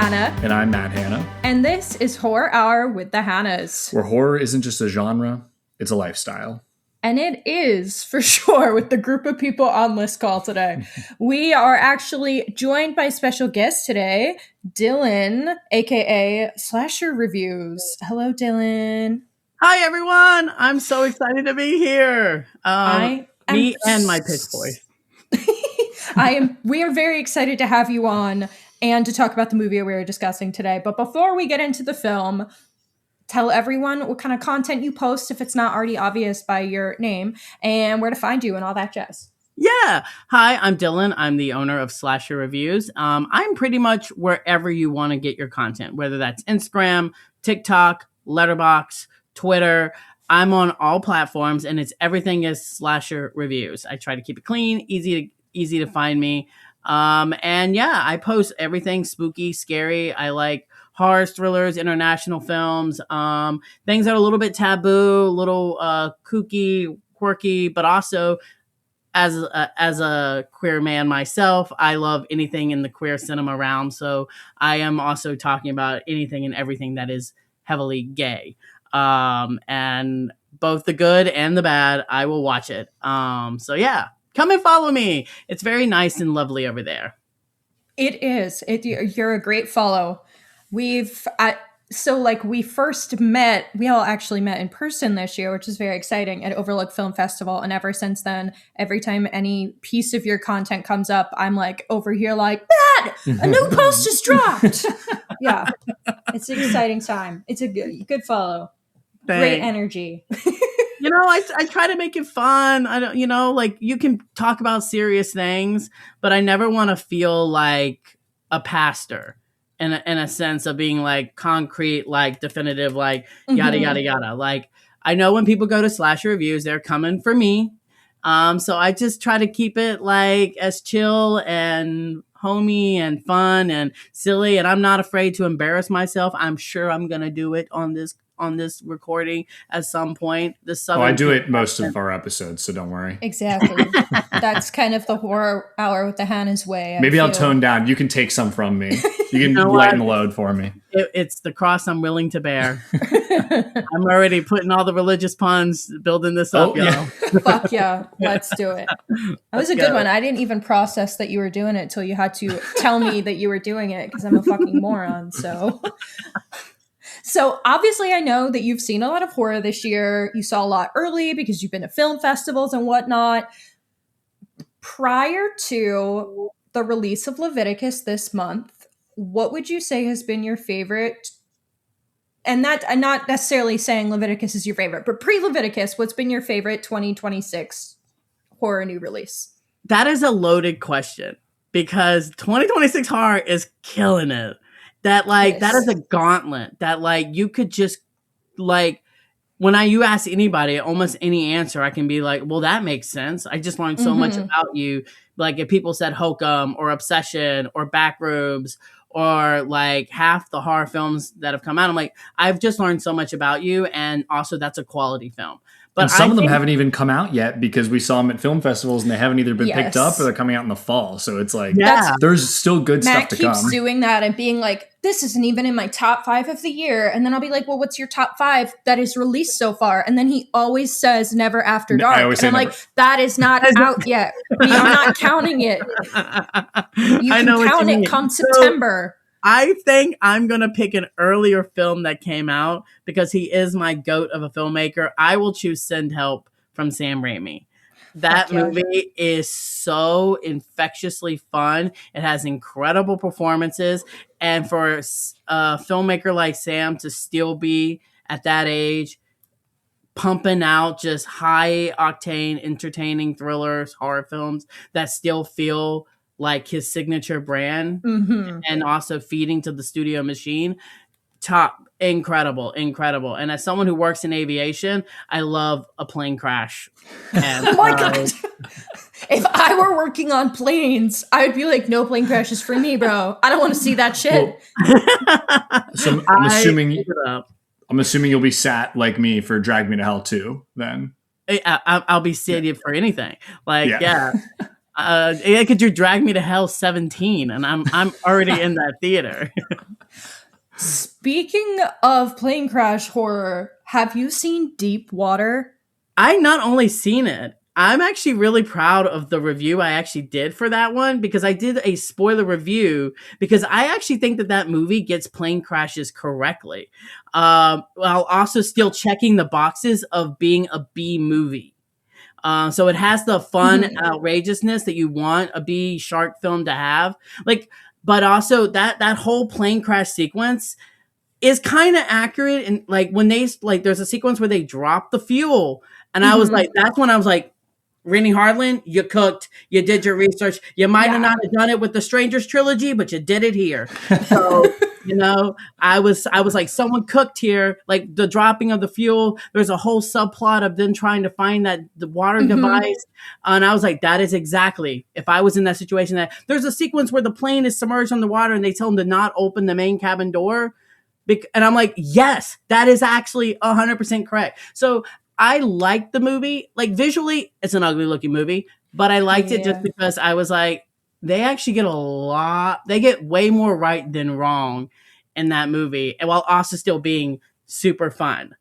Hannah. And I'm Matt Hannah. And this is Horror Hour with the Hannahs. Where horror isn't just a genre, it's a lifestyle. And it is, for sure, with the group of people on this call today. We are actually joined by special guest today, Dylan, a.k.a. Slasher Reviews. Hello, Dylan. Hi, everyone. I'm so excited to be here. Me and my pitch voice. We are very excited to have you on and to talk about the movie we are discussing today. But before we get into the film, tell everyone what kind of content you post, if it's not already obvious by your name, and where to find you and all that jazz. Yeah. Hi, I'm Dylan. I'm the owner of Slasher Reviews. I'm pretty much wherever you want to get your content, whether that's Instagram, TikTok, Letterboxd, Twitter. I'm on all platforms, and everything is Slasher Reviews. I try to keep it clean, easy to find me. And yeah, I post everything spooky, scary. I like horror, thrillers, international films, things that are a little bit taboo, a little kooky, quirky, but also as a queer man myself, I love anything in the queer cinema realm. So I am also talking about anything and everything that is heavily gay. And both the good and the bad, I will watch it. So yeah, come and follow me. It's very nice and lovely over there. It is. You're a great follow. We first met, we all actually met in person this year, which is very exciting, at Overlook Film Festival. And ever since then, every time any piece of your content comes up, I'm like over here like, Matt, a new post just dropped. Yeah, it's an exciting time. It's a good follow. Thanks. Great energy. I try to make it fun. I don't, you can talk about serious things, but I never want to feel like a pastor. In a sense of being like concrete, like definitive, like yada, yada, yada. Like I know when people go to Slasher Reviews, they're coming for me. So I just try to keep it like as chill and homey and fun and silly. And I'm not afraid to embarrass myself. I'm sure I'm going to do it on this recording at some point. I do it most of our episodes, so don't worry. Exactly. That's kind of the Horror Hour with the Hannah's way. Maybe I'll tone down. You can take some from me. You can lighten the load for me. It's the cross I'm willing to bear. I'm already putting all the religious puns, building this up, y'all. Yeah. Fuck yeah. Let's do it. That was a good one. I didn't even process that you were doing it till you had to tell me that you were doing it, because I'm a fucking moron, So obviously I know that you've seen a lot of horror this year. You saw a lot early because you've been to film festivals and whatnot. Prior to the release of Leviticus this month, what would you say has been your favorite? And that, I'm not necessarily saying Leviticus is your favorite, but pre-Leviticus, what's been your favorite 2026 horror new release? That is a loaded question, because 2026 horror is killing it. That is a gauntlet that you could just when you ask anybody, almost any answer, I can be like, well, that makes sense. I just learned so much about you. Like if people said Hokum or Obsession or Backrooms or half the horror films that have come out, I'm like, I've just learned so much about you. And also that's a quality film. But some of them haven't even come out yet because we saw them at film festivals and they haven't either been picked up or they're coming out in the fall. So it's there's still good stuff to come. Matt keeps doing that and being like, this isn't even in my top 5 of the year. And then I'll be like, well, what's your top 5 that is released so far? And then he always says Never After Dark. And I'm like, that is not out yet. We are not counting it. You can count it come September. I think I'm going to pick an earlier film that came out because he is my goat of a filmmaker. I will choose Send Help from Sam Raimi. That movie is so infectiously fun. It has incredible performances. And for a filmmaker like Sam to still be at that age, pumping out just high octane, entertaining thrillers, horror films that still feel like his signature brand, and also feeding to the studio machine. Top, incredible. And as someone who works in aviation, I love a plane crash. And, oh my God. If I were working on planes, I would be like, no plane crashes for me, bro. I don't want to see that shit. So I'm assuming you'll be sat like me for Drag Me to Hell 2 then. I'll be seated for anything. It could you Drag Me to Hell 17 and I'm already in that theater. Speaking of plane crash horror, have you seen Deep Water? I not only seen it, I'm actually really proud of the review I actually did for that one, because I did a spoiler review, because I actually think that movie gets plane crashes correctly, while also still checking the boxes of being a B movie. So it has the fun outrageousness that you want a B shark film to have, like, but also that whole plane crash sequence is kind of accurate. And like when they like, there's a sequence where they drop the fuel, and I was like, that's when I was like, Rennie Harlan, you cooked, you did your research. You might have not have done it with the Strangers trilogy, but you did it here. So, you know, I was like, someone cooked here. Like the dropping of the fuel, there's a whole subplot of them trying to find the water device. And I was like, that is exactly, if I was in that situation, that there's a sequence where the plane is submerged underwater and they tell them to not open the main cabin door. And I'm like, yes, that is actually 100% correct. So I liked the movie. Like visually, it's an ugly looking movie, but I liked it just because I was like, they actually they get way more right than wrong in that movie, and while also still being super fun.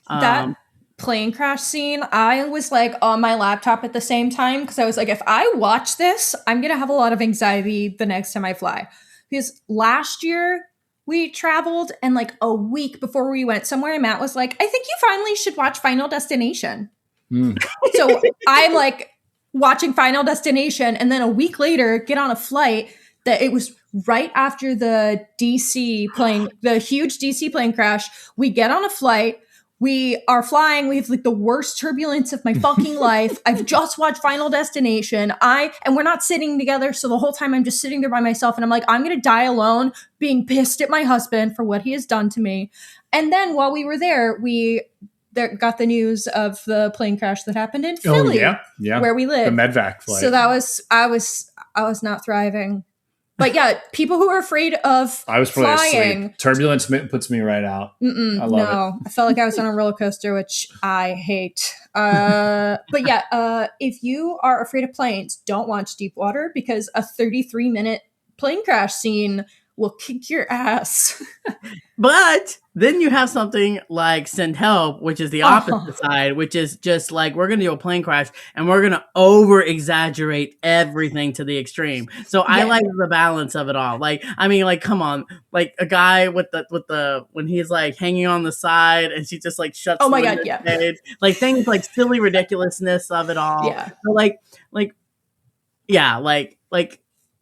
That plane crash scene, I was like on my laptop at the same time, because I was like, if I watch this, I'm going to have a lot of anxiety the next time I fly. Because last year, we traveled, and like a week before we went somewhere, Matt was like, I think you finally should watch Final Destination. So I'm like watching Final Destination, and then a week later get on a flight that it was right after the huge DC plane crash. We get on a flight. We are flying. We have like the worst turbulence of my fucking life. I've just watched Final Destination. And we're not sitting together. So the whole time I'm just sitting there by myself, and I'm like, I'm going to die alone, being pissed at my husband for what he has done to me. And then while we were there, we got the news of the plane crash that happened in Philly, where we live. The medvac flight. So I was not thriving. But yeah, people who are afraid of I was probably flying. Asleep. Turbulence puts me right out. I love it. I felt like I was on a roller coaster, which I hate. But yeah, if you are afraid of planes, don't watch Deep Water, because a 33-minute plane crash scene will kick your ass. But then you have something like Send Help, which is the opposite side, which is just like, we're going to do a plane crash and we're going to over exaggerate everything to the extreme. So I like the balance of it all. Like, I mean, like, come on, like a guy with the when he's like hanging on the side and she just like shuts. Oh my God. Stage. Like things like silly ridiculousness of it all. Yeah. So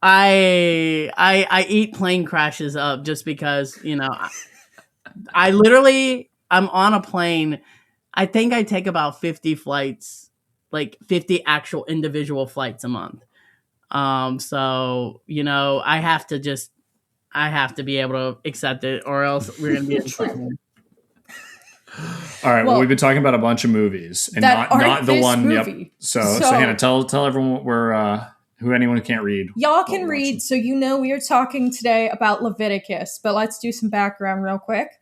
I eat plane crashes up just because, you know, I'm on a plane. I think I take about 50 flights, like 50 actual individual flights a month. So, you know, I have to be able to accept it, or else we're going to be in trouble. All right. Well, we've been talking about a bunch of movies, and not the one. Movie. Yep. So Hannah, tell everyone what we're who anyone can't read. Y'all can read, so you know we are talking today about Leviticus, but let's do some background real quick.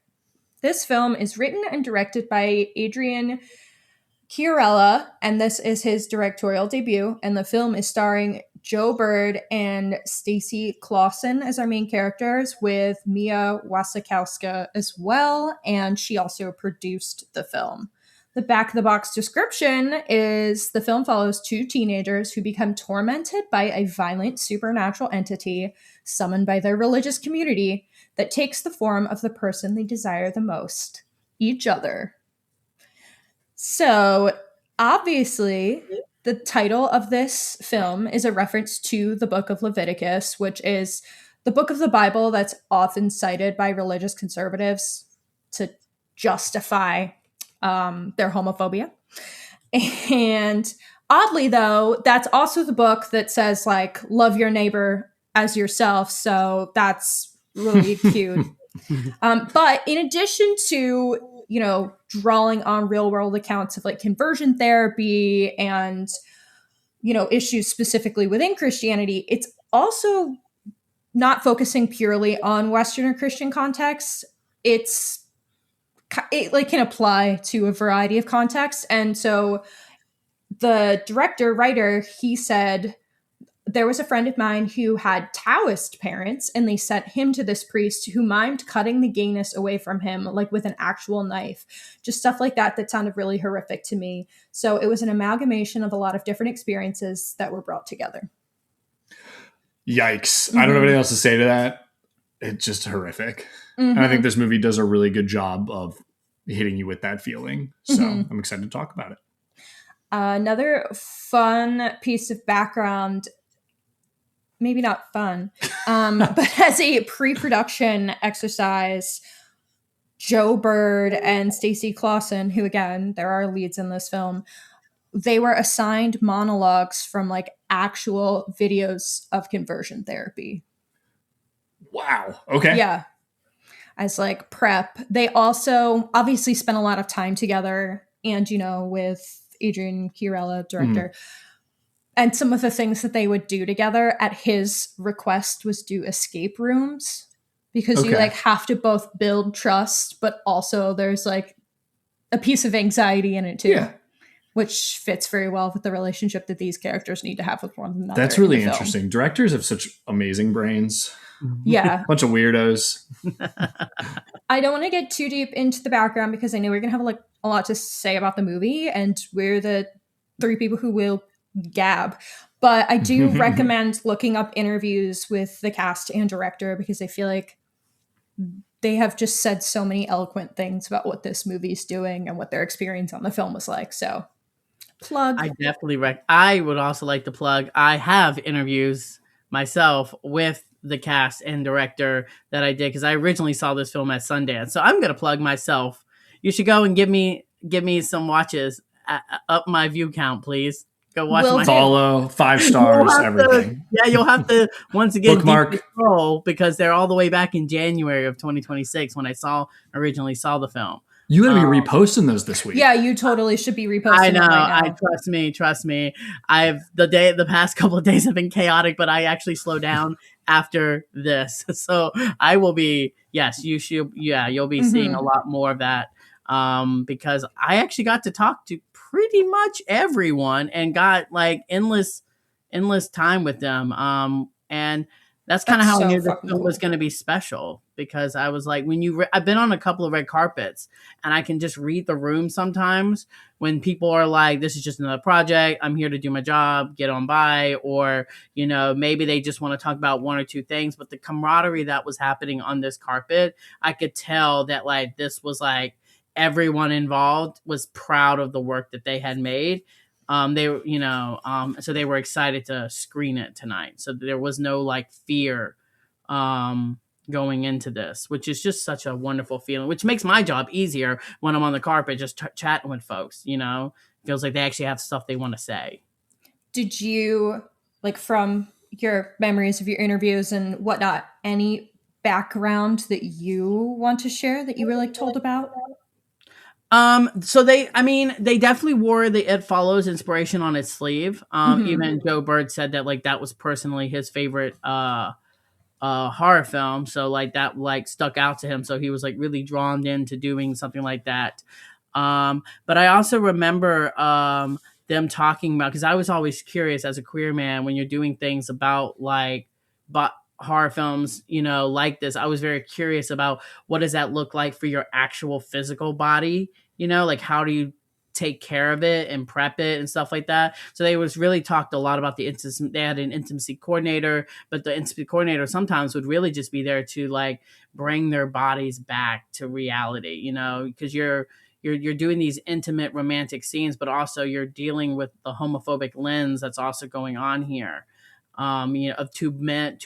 This film is written and directed by Adrian Chiarella, and this is his directorial debut, and the film is starring Joe Bird and Stacy Clausen as our main characters, with Mia Wasikowska as well, and she also produced the film. The back-of-the-box description is the film follows two teenagers who become tormented by a violent supernatural entity summoned by their religious community that takes the form of the person they desire the most, each other. So, obviously, the title of this film is a reference to the book of Leviticus, which is the book of the Bible that's often cited by religious conservatives to justify their homophobia. And oddly, though, that's also the book that says, like, love your neighbor as yourself. So that's really cute. But in addition to, you know, drawing on real world accounts of like conversion therapy and, you know, issues specifically within Christianity, it's also not focusing purely on Western or Christian contexts. It like can apply to a variety of contexts. And so the writer, he said there was a friend of mine who had Taoist parents, and they sent him to this priest who mimed cutting the gayness away from him, like with an actual knife. Just stuff like that that sounded really horrific to me. So it was an amalgamation of a lot of different experiences that were brought together. Yikes. I don't have anything else to say to that. It's just horrific. And I think this movie does a really good job of hitting you with that feeling. So I'm excited to talk about it. Another fun piece of background, maybe not fun, but as a pre-production exercise, Joe Bird and Stacy Clausen, who again, there are leads in this film, they were assigned monologues from like actual videos of conversion therapy. Wow. Okay. Yeah. As like prep. They also obviously spent a lot of time together, and, you know, with Adrian Chiarella, director. And some of the things that they would do together at his request was do escape rooms, because you like have to both build trust, but also there's like a piece of anxiety in it too, which fits very well with the relationship that these characters need to have with one another. That's really interesting. Directors have such amazing brains. Yeah. Bunch of weirdos. I don't want to get too deep into the background because I know we're going to have like a lot to say about the movie, and we're the three people who will gab. But I do recommend looking up interviews with the cast and director, because I feel like they have just said so many eloquent things about what this movie is doing and what their experience on the film was like. So plug. I definitely I would also like to plug. I have interviews myself with the cast and director that I did, because I originally saw this film at Sundance. So I'm going to plug myself. You should go and give me some watches, up my view count, please. Go watch my follow, 5 stars, everything. You'll have to once again bookmark, because they're all the way back in January of 2026 when I originally saw the film. You got to be reposting those this week. Yeah, you totally should be reposting. I know. Right now. Trust me. The past couple of days have been chaotic, but I actually slow down after this. So I will be. Yes, you should. Yeah, you'll be seeing a lot more of that. Because I actually got to talk to pretty much everyone and got like endless time with them. And that's kind of how I knew the film was going to be special, because I was like, I've been on a couple of red carpets, and I can just read the room sometimes when people are like, this is just another project, I'm here to do my job, get on by, or, you know, maybe they just want to talk about one or two things. But the camaraderie that was happening on this carpet, I could tell that like this was like everyone involved was proud of the work that they had made. They were, so they were excited to screen it tonight. So there was no like fear going into this, which is just such a wonderful feeling, which makes my job easier when I'm on the carpet just chatting with folks. You know, feels like they actually have stuff they want to say. Did you, like, from your memories of your interviews and whatnot, any background that you want to share that you were like told about? So they definitely wore the It Follows inspiration on its sleeve. Even Joe Bird said that like that was personally his favorite horror film. So like that like stuck out to him. So he was like really drawn into doing something like that. But I also remember them talking about, because I was always curious as a queer man when you're doing things about like horror films, you know, like this, I was very curious about what does that look like for your actual physical body, you know, like how do you take care of it and prep it and stuff like that. So they was really talked a lot about they had an intimacy coordinator, but the intimacy coordinator sometimes would really just be there to like bring their bodies back to reality, you know, because you're doing these intimate romantic scenes, but also you're dealing with the homophobic lens that's also going on here. Of two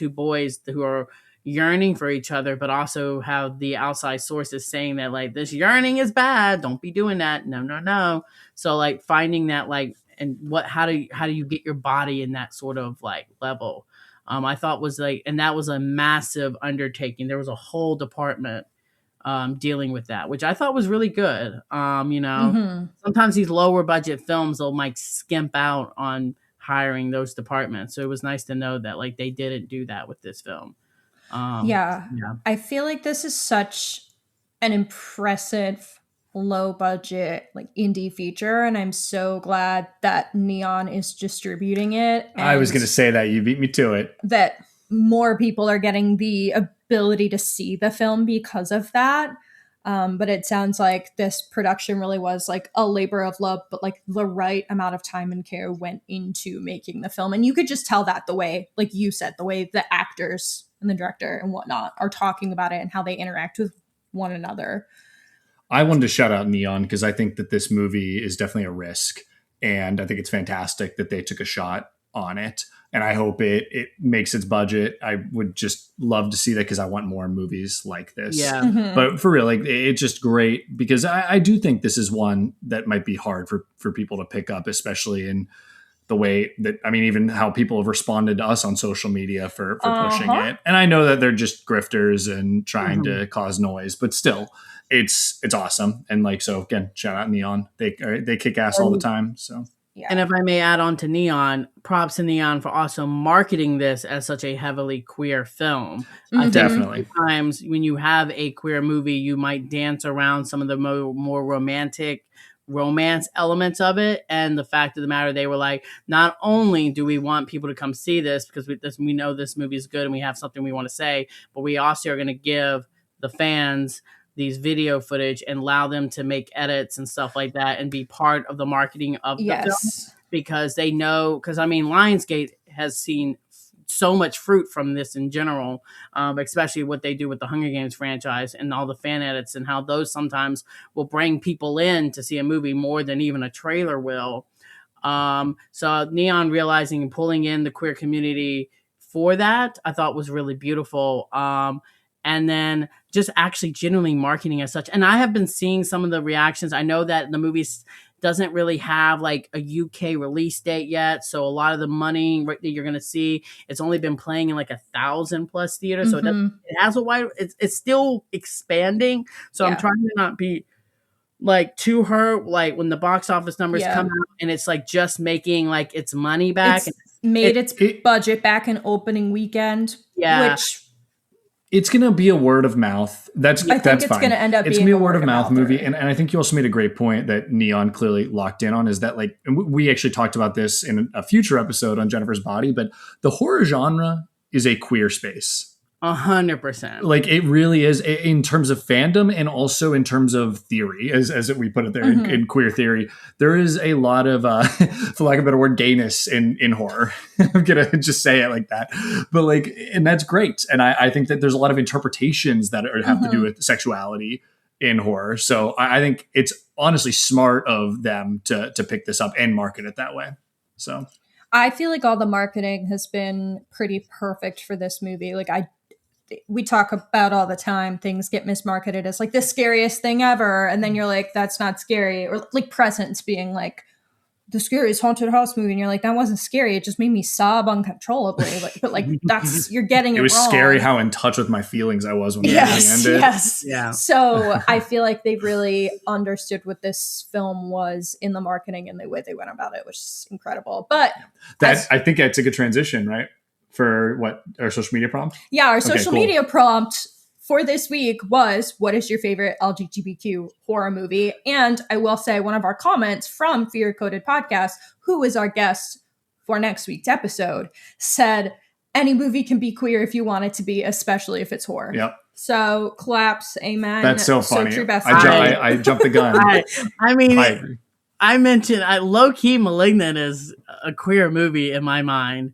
boys who are yearning for each other, but also have the outside sources saying that like this yearning is bad. Don't be doing that. No. So like finding that like, and how do you get your body in that sort of like level? I thought was like, and that was a massive undertaking. There was a whole department dealing with that, which I thought was really good. Sometimes these lower budget films will like skimp out on hiring those departments. So it was nice to know that like they didn't do that with this film. I feel like this is such an impressive low budget, like indie feature. And I'm so glad that Neon is distributing it. I was going to say that. You beat me to it. That more people are getting the ability to see the film because of that. But it sounds like this production really was like a labor of love, but like the right amount of time and care went into making the film. And you could just tell that the way, like you said, the way the actors and the director and whatnot are talking about it and how they interact with one another. I wanted to shout out Neon because I think that this movie is definitely a risk. And I think it's fantastic that they took a shot on it. And I hope it makes its budget. I would just love to see that because I want more movies like this. Yeah. Mm-hmm. But for real, like it's just great because I do think this is one that might be hard for people to pick up, especially in the way that, I mean, even how people have responded to us on social media for pushing it. And I know that they're just grifters and trying to cause noise, but still it's awesome. And like, so again, shout out Neon. They kick ass all the time. So. Yeah. And if I may add on to Neon, props to Neon for also marketing this as such a heavily queer film. I think Definitely. sometimes when you have a queer movie, you might dance around some of the more romantic romance elements of it. And the fact of the matter, they were like, not only do we want people to come see this because we know this movie is good and we have something we want to say, but we also are going to give the fans these video footage and allow them to make edits and stuff like that and be part of the marketing of the film because they know, because I mean, Lionsgate has seen so much fruit from this in general, especially what they do with the Hunger Games franchise and all the fan edits and how those sometimes will bring people in to see a movie more than even a trailer will. So Neon realizing and pulling in the queer community for that, I thought was really beautiful. And then just actually genuinely marketing as such. And I have been seeing some of the reactions. I know that the movie doesn't really have like a UK release date yet. So a lot of the money that you're going to see, it's only been playing in like 1,000+ theaters. So it has a wide, it's still expanding. So I'm trying to not be like too hurt, like when the box office numbers come out and it's like just making like its money back. It's made its budget back in opening weekend, which... It's going to be a word of mouth. I think it's going to end up being a word of mouth movie. And I think you also made a great point that Neon clearly locked in on is that like, and we actually talked about this in a future episode on Jennifer's Body, but the horror genre is a queer space. 100%. Like it really is in terms of fandom and also in terms of theory, as we put it there in queer theory. There is a lot of, for lack of a better word, gayness in horror. I'm going to just say it like that. But like, and that's great. And I think that there's a lot of interpretations that have to do with sexuality in horror. So I think it's honestly smart of them to pick this up and market it that way. So I feel like all the marketing has been pretty perfect for this movie. Like we talk about all the time, things get mismarketed as like the scariest thing ever. And then you're like, that's not scary. Or like Presence being like the scariest haunted house movie. And you're like, that wasn't scary. It just made me sob uncontrollably. But like, that's, you're getting it was wrong. Scary how in touch with my feelings I was when the movie ended. Yes. Yeah. So I feel like they really understood what this film was in the marketing and the way they went about it, which is incredible. But I think that's a good transition, right? For what, our social media prompt? Yeah, our social media prompt for this week was, what is your favorite LGBTQ horror movie? And I will say one of our comments from Fear Coded Podcast, who is our guest for next week's episode, said, any movie can be queer if you want it to be, especially if it's horror. Yep. So claps, amen. That's so funny. So true, best I jumped the gun. I mean, I mentioned low-key Malignant is a queer movie in my mind.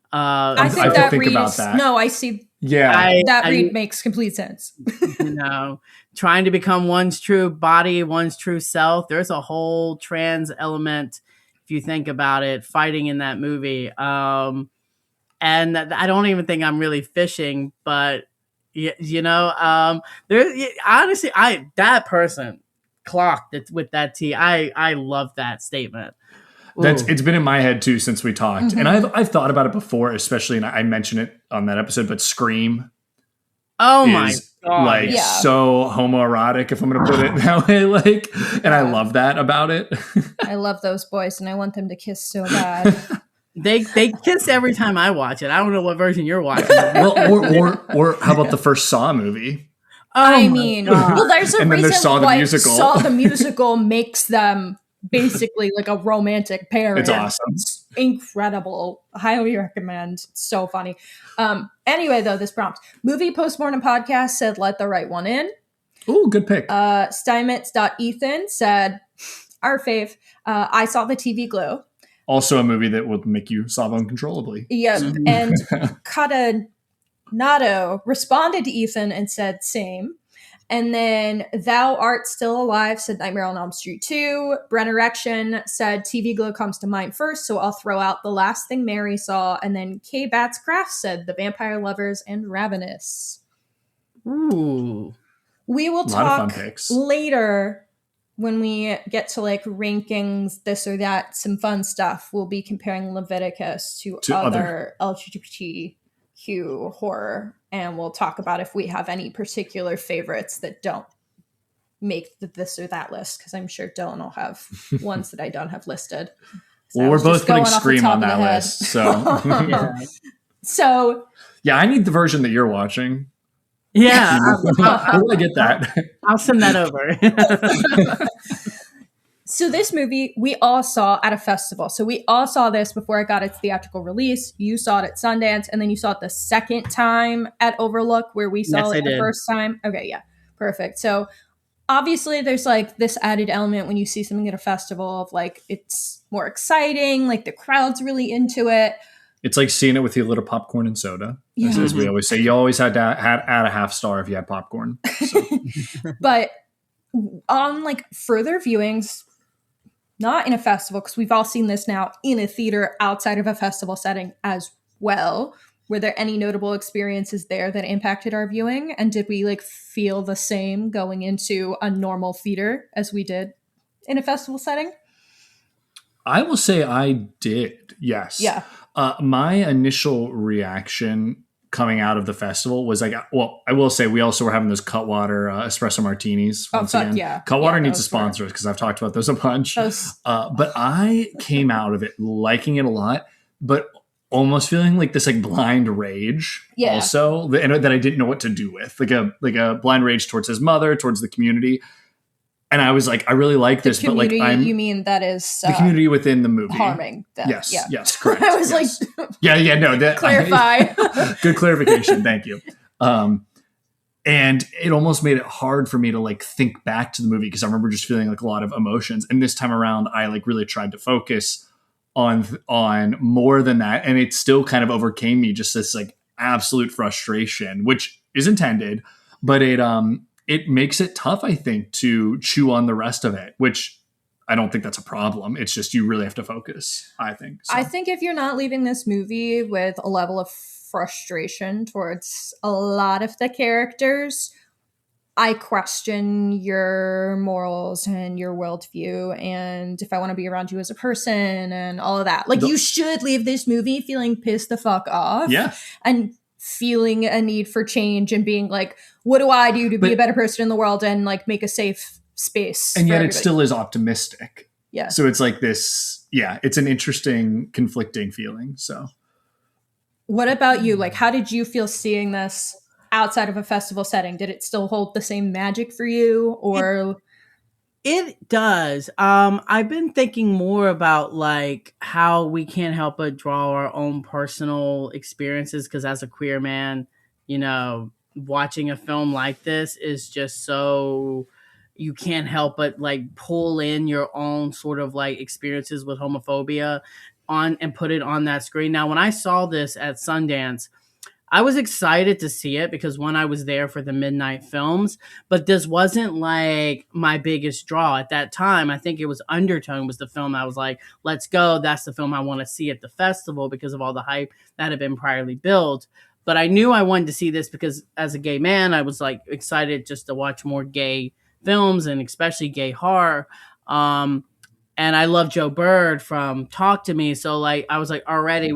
I think that read about that. No, I see. Yeah, that read makes complete sense. Trying to become one's true body, one's true self. There's a whole trans element, if you think about it, fighting in that movie. And I don't even think I'm really fishing, but there. Honestly, that person clocked it with that T. I love that statement. It's been in my head too since we talked, and I've thought about it before, especially, and I mentioned it on that episode. But Scream, my god, so homoerotic, if I'm going to put it that way. Like, and I love that about it. I love those boys, and I want them to kiss so bad. They kiss every time I watch it. I don't know what version you're watching. Well, or how about the first Saw movie? I mean, well, there's a And then reason there's Saw the why musical. Saw the musical makes them basically like a romantic pairing. It's awesome. It's incredible. Highly recommend. It's so funny. Anyway, though, this prompt. Movie Postmortem Podcast said, let the right one in. Ooh, good pick. Steinmetz.Ethan said, our fave, I saw the TV Glow. Also a movie that will make you sob uncontrollably. Yep. And Nato responded to Ethan and said, same. And then Thou Art Still Alive said Nightmare on Elm Street 2. Brent Erection said TV Glow comes to mind first, so I'll throw out The Last Thing Mary Saw. And then K. Bats Craft said The Vampire Lovers and Ravenous. Ooh. We will talk later when we get to like rankings, this or that, some fun stuff. We'll be comparing Leviticus to other LGBTQ horror. And we'll talk about if we have any particular favorites that don't make this or that list. Because I'm sure Dylan will have ones that I don't have listed. Well, we're both putting Scream on that list. So. So. Yeah, I need the version that you're watching. Yeah. How do I get that? I'll send that over. So this movie, we all saw at a festival. So we all saw this before it got its theatrical release. You saw it at Sundance, and then you saw it the second time at Overlook, where we saw it the first time. Okay, yeah, perfect. So obviously there's like this added element when you see something at a festival of like, it's more exciting, like the crowd's really into it. It's like seeing it with your little popcorn and soda. Yeah. As we always say, you always had to add a half star if you had popcorn. So. But on like further viewings, not in a festival, because we've all seen this now in a theater outside of a festival setting as well. Were there any notable experiences there that impacted our viewing? And did we like feel the same going into a normal theater as we did in a festival setting? I will say I did, yes. Yeah. My initial reaction coming out of the festival was like, well, I will say we also were having those Cutwater espresso martinis once again. Yeah. Cutwater needs to sponsor us because I've talked about those a bunch. But I came out of it liking it a lot, but almost feeling like this like blind rage also that I didn't know what to do with, like a blind rage towards his mother, towards the community. And I was like, I really like this, but like you mean that is the community within the movie harming them. Yes, correct. I was like, clarify. Good clarification, thank you. And it almost made it hard for me to like think back to the movie because I remember just feeling like a lot of emotions. And this time around, I like really tried to focus on more than that, and it still kind of overcame me, just this like absolute frustration, which is intended, but it makes it tough, I think, to chew on the rest of it, which I don't think that's a problem. It's just you really have to focus, I think. So. I think if you're not leaving this movie with a level of frustration towards a lot of the characters, I question your morals and your worldview and if I want to be around you as a person and all of that. Like, you should leave this movie feeling pissed the fuck off. Yeah. And feeling a need for change and being like, what do I do to be a better person in the world and like make a safe space? And yet it still is optimistic. Yeah. So it's like this, it's an interesting, conflicting feeling. So what about you? Like, how did you feel seeing this outside of a festival setting? Did it still hold the same magic for you, or? It does. I've been thinking more about like how we can't help but draw our own personal experiences, because as a queer man, you know, watching a film like this is just so you can't help but like pull in your own sort of like experiences with homophobia on and put it on that screen. Now, when I saw this at Sundance, I was excited to see it because I was there for the midnight films, but this wasn't like my biggest draw at that time. I think it was Undertone was the film I was like, let's go. That's the film I want to see at the festival because of all the hype that had been priorly built. But I knew I wanted to see this because as a gay man, I was like excited just to watch more gay films and especially gay horror. And I love Joe Bird from Talk to Me. So like, I was like, already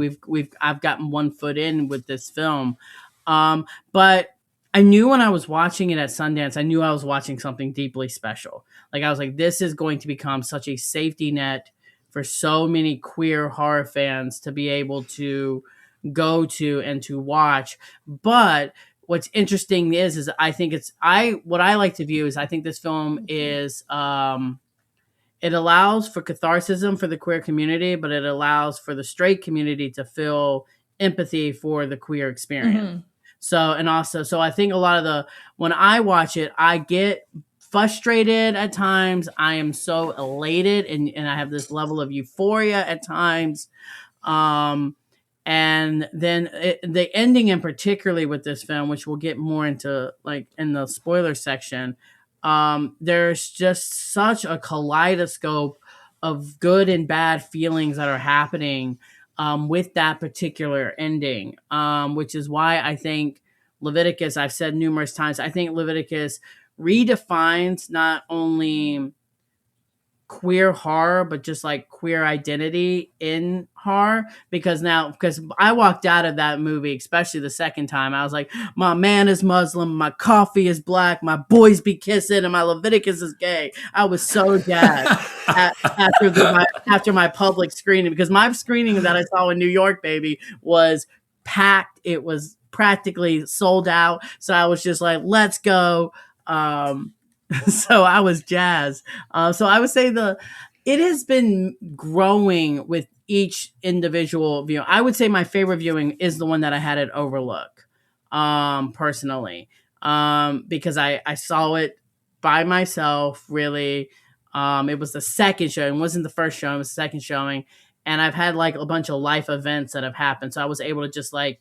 I've gotten one foot in with this film. But I knew when I was watching it at Sundance, I knew I was watching something deeply special. Like I was like, this is going to become such a safety net for so many queer horror fans to be able to go to and to watch. But what's interesting is I think what I like to view is I think this film is it allows for catharsis for the queer community, but it allows for the straight community to feel empathy for the queer experience. Mm-hmm. So I think a lot of when I watch it, I get frustrated at times. I am so elated and I have this level of euphoria at times. And then the ending in particularly with this film, which we'll get more into like in the spoiler section, there's just such a kaleidoscope of good and bad feelings that are happening with that particular ending, which is why I think Leviticus, I've said numerous times, I think Leviticus redefines not only queer horror, but just like queer identity in horror. Because I walked out of that movie, especially the second time, I was like, my man is Muslim, my coffee is black, my boys be kissing, and my Leviticus is gay. I was so jazzed after my public screening, because my screening that I saw in New York, baby, was packed. It was practically sold out. So I was just like, let's go. So I was jazzed. So I would say it has been growing with each individual view. I would say my favorite viewing is the one that I had at Overlook, personally, because I saw it by myself, really. It was the second showing. It wasn't the first showing. It was the second showing. And I've had like a bunch of life events that have happened. So I was able to just like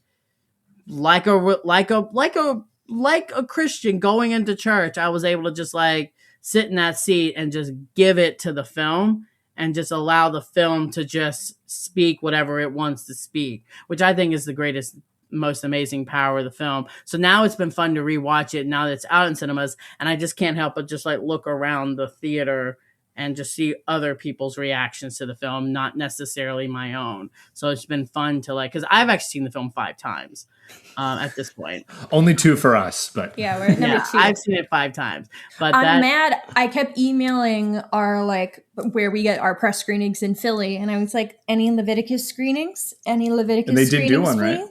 a Christian going into church, I was able to just like sit in that seat and just give it to the film and just allow the film to just speak whatever it wants to speak, which I think is the greatest, most amazing power of the film. So now it's been fun to rewatch it now that it's out in cinemas, and I just can't help but just like look around the theater and just see other people's reactions to the film, not necessarily my own. So it's been fun to like, because I've actually seen the film 5 times at this point. Only 2 for us, but yeah, we're at number 2. I've seen it 5 times. But I'm mad. I kept emailing our like where we get our press screenings in Philly, and I was like, any Leviticus screenings? Any Leviticus? And they didn't do one, right?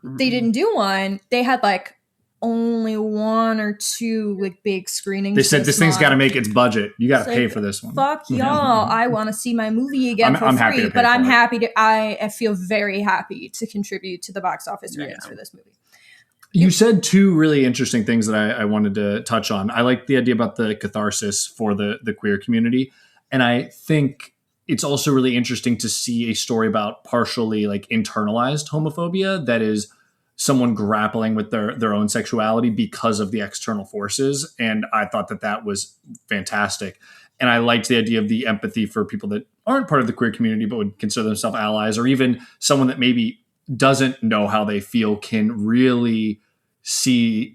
They didn't do one. They had like only 1 or 2 like big screenings. They said this thing's got to make its budget. You got to pay like, for this one. Fuck y'all! I want to see my movie again for free. But I'm happy to. I feel very happy to contribute to the box office earnings for this movie. You said 2 really interesting things that I wanted to touch on. I like the idea about the catharsis for the queer community, and I think it's also really interesting to see a story about partially like internalized homophobia that is someone grappling with their own sexuality because of the external forces. And I thought that was fantastic. And I liked the idea of the empathy for people that aren't part of the queer community, but would consider themselves allies, or even someone that maybe doesn't know how they feel can really feel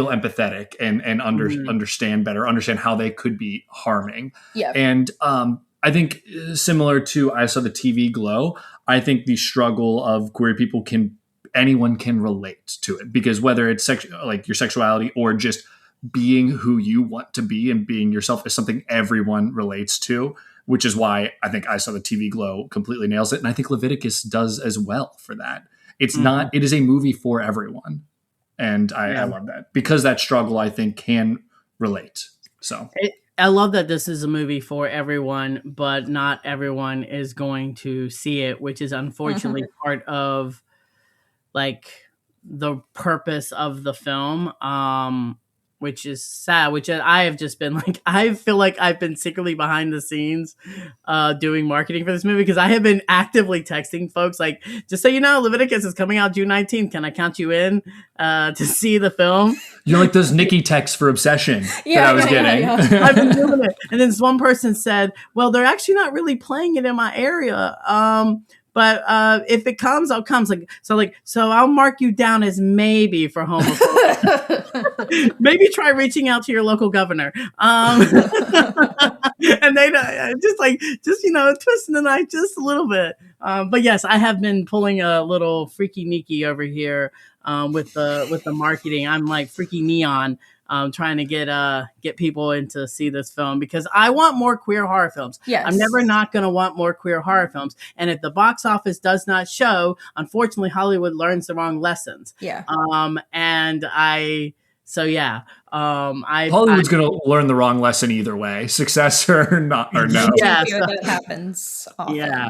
empathetic and understand better, understand how they could be harming. Yeah. And I think similar to I Saw the TV Glow, I think the struggle of queer people anyone can relate to it, because whether it's like your sexuality or just being who you want to be and being yourself is something everyone relates to, which is why I think I Saw the TV Glow completely nails it. And I think Leviticus does as well for that. It is a movie for everyone. And I love that, because that struggle I think can relate. So I love that this is a movie for everyone, but not everyone is going to see it, which is unfortunately part of like the purpose of the film, which is sad, which I have just been like, I feel like I've been secretly behind the scenes doing marketing for this movie, because I have been actively texting folks like, just so you know, Leviticus is coming out June 19th. Can I count you in to see the film? You're like those Nikki texts for Obsession that I was getting. Yeah. I've been doing it. And then this one person said, well, they're actually not really playing it in my area. But if it comes, I'll come. So I'll mark you down as maybe for homophobia. Maybe try reaching out to your local governor. And they twisting the knife just a little bit. But yes, I have been pulling a little freaky Nikki over here with the marketing. I'm like freaky neon. trying to get people in to see this film because I want more queer horror films. Yes. I'm never not going to want more queer horror films. And if the box office does not show, unfortunately, Hollywood learns the wrong lessons. Yeah. Hollywood's going to learn the wrong lesson either way, success or not, or no. Yeah, that happens often. Yeah.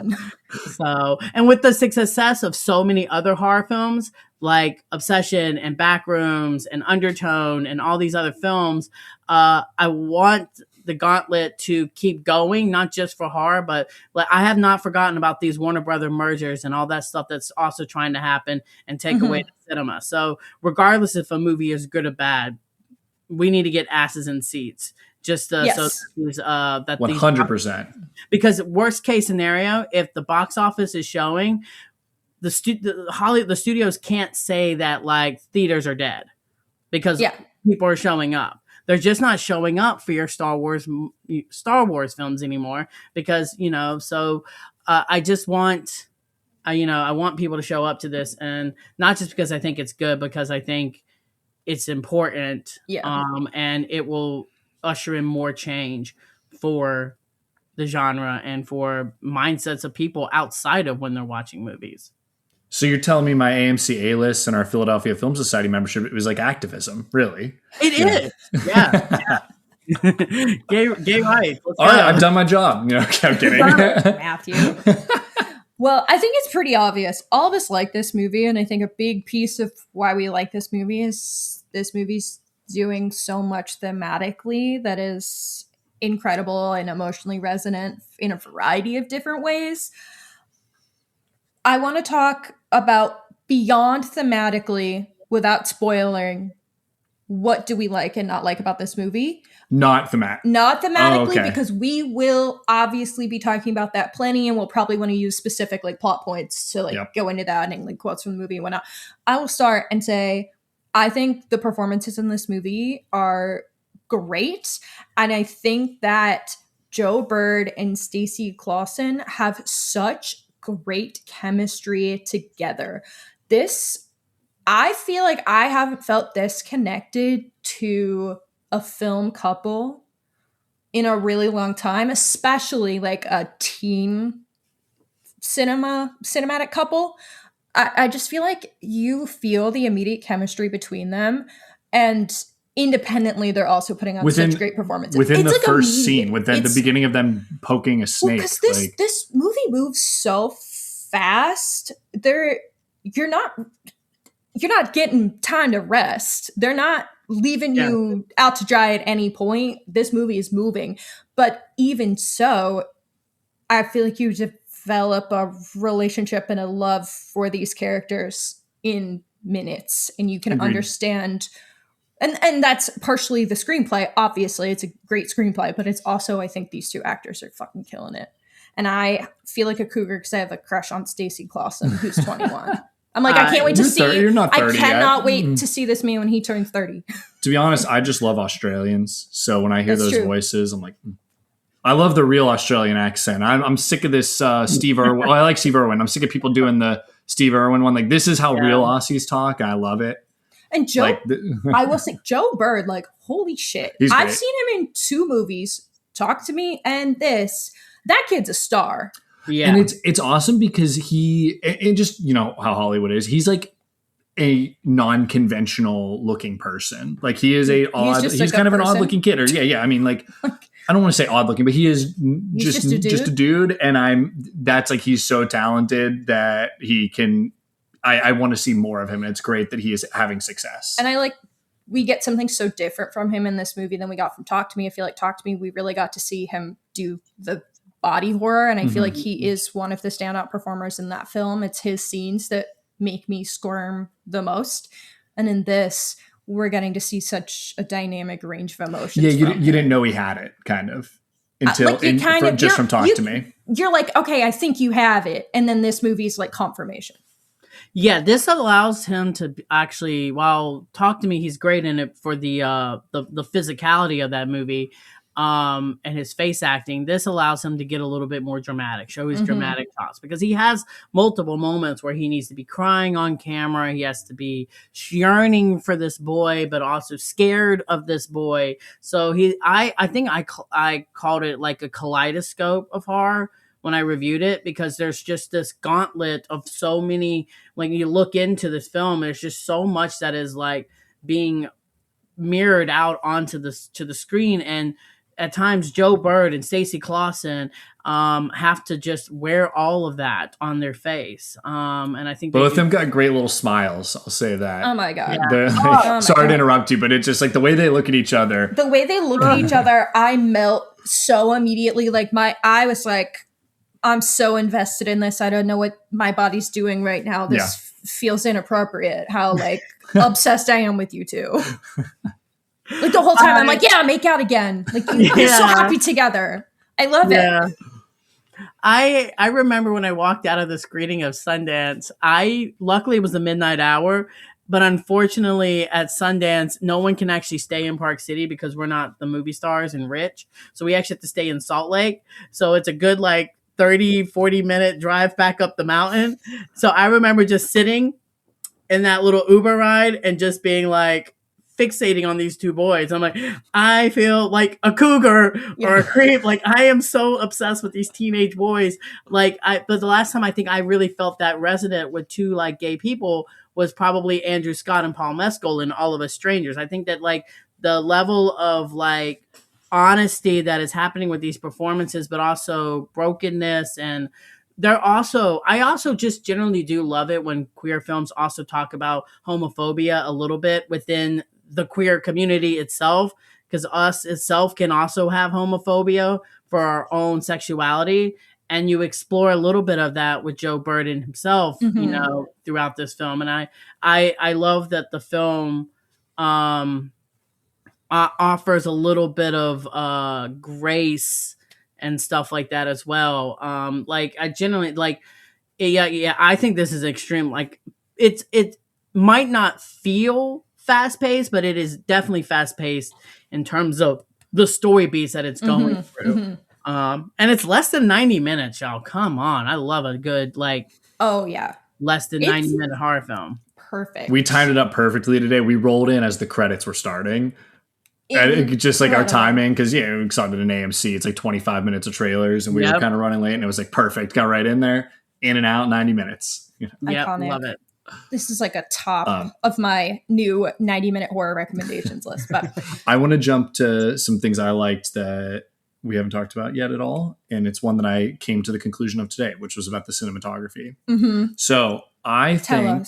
So, and with the success of so many other horror films like Obsession and Backrooms and Undertone and all these other films, I want the gauntlet to keep going, not just for horror, but like I have not forgotten about these Warner Brother mergers and all that stuff that's also trying to happen and take away the cinema. So regardless if a movie is good or bad, we need to get asses in seats. Just so that 100%. Because worst case scenario, if the box office is showing, the studios can't say that like theaters are dead because people are showing up. They're just not showing up for your Star Wars films anymore because I just want I want people to show up to this, and not just because I think it's good, because I think it's important. And it will usher in more change for the genre and for mindsets of people outside of when they're watching movies. So you're telling me my AMC A-list and our Philadelphia Film Society membership, it was like activism, really? It is. Yeah. Gay rights. All right, I've done my job. I'm kidding. Matthew. Well, I think it's pretty obvious. All of us like this movie, and I think a big piece of why we like this movie is this movie's doing so much thematically that is incredible and emotionally resonant in a variety of different ways. I want to talk about beyond thematically, without spoiling, what do we like and not like about this movie? Not thematically, because we will obviously be talking about that plenty, and we'll probably want to use specific like plot points to go into that and like quotes from the movie and whatnot. I will start and say, I think the performances in this movie are great, and I think that Joe Bird and Stacy Clausen have such great chemistry together. I feel like I haven't felt this connected to a film couple in a really long time, especially like a teen cinematic couple. I just feel like you feel the immediate chemistry between them, and independently they're also putting on such great performances. Within the first scene, within the beginning of them poking a snake. Because this movie moves so fast. You're not getting time to rest. They're not leaving you out to dry at any point. This movie is moving. But even so, I feel like you develop a relationship and a love for these characters in minutes, and you can understand. And that's partially the screenplay. Obviously, it's a great screenplay, but it's also, I think these two actors are fucking killing it. And I feel like a cougar because I have a crush on Stacy Clausen, who's 21. I'm like, I can't wait to see. You're not 30 I cannot yet. wait to see this man when he turns 30. To be honest, I just love Australians. So when I hear those voices, I'm like, I love the real Australian accent. I'm sick of this Steve Irwin. Well, I like Steve Irwin. I'm sick of people doing the Steve Irwin one. Like, this is how real Aussies talk, and I love it. And Joe, I will say, Joe Bird, like, holy shit. I've seen him in 2 movies, Talk to Me and this. That kid's a star. Yeah. And it's awesome because it just, how Hollywood is. He's like a non-conventional looking person. Like, he is he's kind of an odd looking kid. Or I mean, like, I don't want to say odd looking, but he is just a dude. And that's like, he's so talented that he can, I want to see more of him. And it's great that he is having success. And we get something so different from him in this movie than we got from Talk to Me. I feel like Talk to Me, we really got to see him do the body horror, and I feel like he is one of the standout performers in that film. It's his scenes that make me squirm the most, and in this we're getting to see such a dynamic range of emotions. You didn't know he had it, kind of, until from Talk to Me. You're like, okay, I think you have it, and then this movie's like confirmation. Yeah, this allows him to actually, while Talk to Me, he's great in it for the physicality of that movie. and his face acting, this allows him to get a little bit more dramatic, show his dramatic chops, because he has multiple moments where he needs to be crying on camera. He has to be yearning for this boy, but also scared of this boy. So I think I called it like a kaleidoscope of horror when I reviewed it, because there's just this gauntlet of so many, like you look into this film, there's just so much that is like being mirrored out onto the screen. And at times Joe Bird and Stacy Clausen have to just wear all of that on their face. And I think both of them got great little smiles. I'll say that. Oh my God. Sorry to interrupt you, but it's just like the way they look at each other. The way they look at each other, I melt so immediately. Like I was like, I'm so invested in this. I don't know what my body's doing right now. This feels inappropriate. How like obsessed I am with you two. Like the whole time I'm like, yeah, make out again. Like you're so happy together. I love it. I remember when I walked out of the screening of Sundance, luckily it was the midnight hour, but unfortunately at Sundance, no one can actually stay in Park City because we're not the movie stars and rich. So we actually have to stay in Salt Lake. So it's a good like 30, 40-minute drive back up the mountain. So I remember just sitting in that little Uber ride and just being like, fixating on these two boys. I'm like, I feel like a cougar or a creep. Like I am so obsessed with these teenage boys. But the last time I think I really felt that resonant with two like gay people was probably Andrew Scott and Paul Mescal in All of Us Strangers. I think that like the level of like honesty that is happening with these performances, but also brokenness, and I also just generally do love it when queer films also talk about homophobia a little bit within the queer community itself, because us itself can also have homophobia for our own sexuality. And you explore a little bit of that with Joe Burden himself, throughout this film. And I love that the film offers a little bit of grace and stuff like that as well. I generally like, I think this is extreme. Like it might not feel fast paced, but it is definitely fast paced in terms of the story beats that it's going through. And it's less than 90 minutes, y'all. Come on. I love a good, less than 90-minute horror film. Perfect. We timed it up perfectly today. We rolled in as the credits were starting. And just like our timing, because we saw it at an AMC. It's like 25 minutes of trailers, and we were kind of running late, and it was like perfect. Got right in there, in and out, 90 minutes. Love it. This is like a top of my new 90-minute horror recommendations list. But I want to jump to some things I liked that we haven't talked about yet at all. And it's one that I came to the conclusion of today, which was about the cinematography. So I think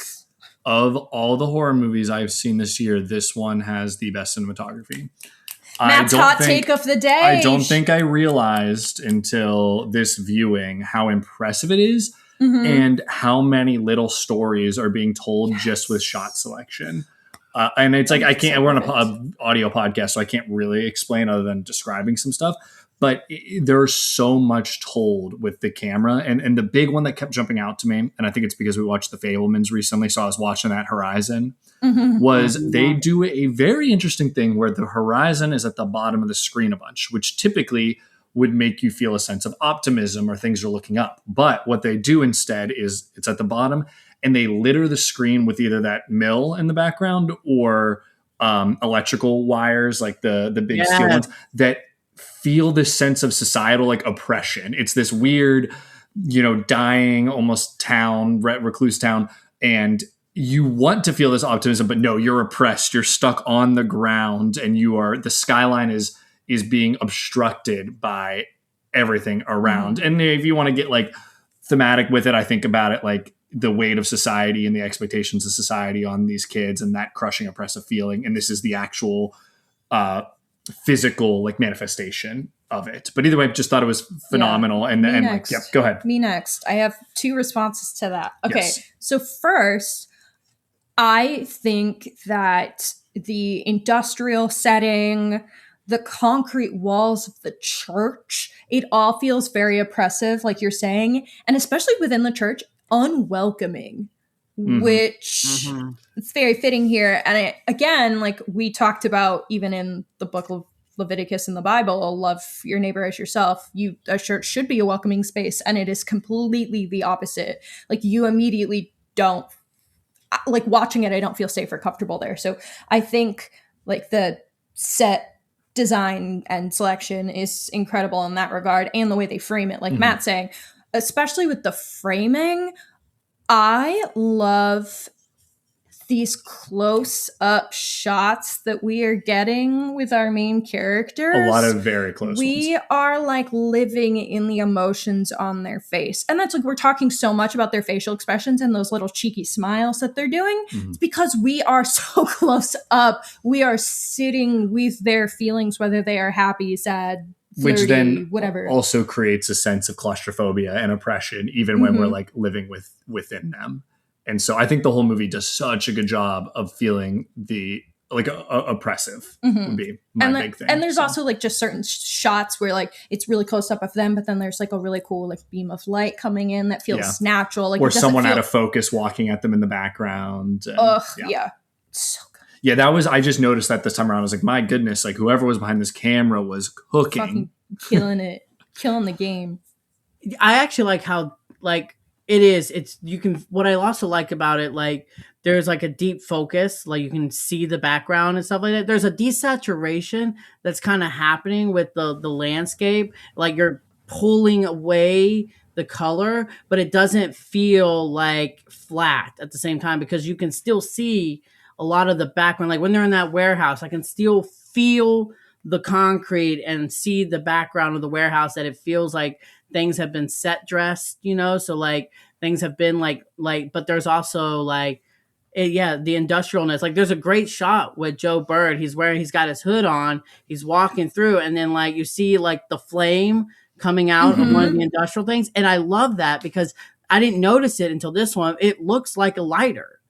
of all the horror movies I've seen this year, this one has the best cinematography. Matt's hot take of the day. I don't think I realized until this viewing how impressive it is. And how many little stories are being told just with shot selection. And it's like, we're on an audio podcast, so I can't really explain other than describing some stuff. But there's so much told with the camera. And the big one that kept jumping out to me, and I think it's because we watched The Fabelmans recently, so I was watching that horizon, was they do a very interesting thing where the horizon is at the bottom of the screen a bunch, which typically would make you feel a sense of optimism or things are looking up. But what they do instead is it's at the bottom, and they litter the screen with either that mill in the background or electrical wires, like the big steel ones that feel this sense of societal like oppression. It's this weird, dying almost town, recluse town. And you want to feel this optimism, but no, you're oppressed. You're stuck on the ground, and the skyline is being obstructed by everything around. And if you want to get like thematic with it, I think about it like the weight of society and the expectations of society on these kids and that crushing oppressive feeling. And this is the actual physical like manifestation of it. But either way, I just thought it was phenomenal. And go ahead. Me next. I have two responses to that. Okay. So first, I think that the industrial setting, the concrete walls of the church, it all feels very oppressive, like you're saying, and especially within the church, unwelcoming, which it's very fitting here. And again, like we talked about even in the book of Leviticus in the Bible, love your neighbor as yourself, a church should be a welcoming space, and it is completely the opposite. Like, you immediately don't, like, watching it, I don't feel safe or comfortable there. So I think like the set design and selection is incredible in that regard, and the way they frame it, like Matt's saying, especially with the framing. I love these close-up shots that we are getting with our main characters. A lot of very close We ones. are like living in the emotions on their face. And that's like, we're talking so much about their facial expressions and those little cheeky smiles that they're doing. It's because we are so close up. We are sitting with their feelings, whether they are happy, sad, flirty, which then whatever. Also creates a sense of claustrophobia and oppression, even when we're like living within them. And so I think the whole movie does such a good job of feeling the like oppressive would be my big thing. And there's also like just certain shots where like it's really close up of them, but then there's like a really cool like beam of light coming in that feels natural. Like, or someone out of focus walking at them in the background. And, so good. Yeah, that was, I just noticed that this time around. I was like, my goodness, like whoever was behind this camera was cooking. Fucking killing it. Killing the game. I actually like how like it's you can, what I also like about it, like there's like a deep focus, like you can see the background and stuff like that. There's a desaturation that's kind of happening with the landscape, like you're pulling away the color, but it doesn't feel like flat at the same time, because you can still see a lot of the background. Like when they're in that warehouse, I can still feel the concrete and see the background of the warehouse, that it feels like things have been set dressed, you know? So like things have been like, but there's also like, the industrialness. Like there's a great shot with Joe Bird. He's got his hood on, he's walking through, and then like you see like the flame coming out of one of the industrial things. And I love that because I didn't notice it until this one. It looks like a lighter,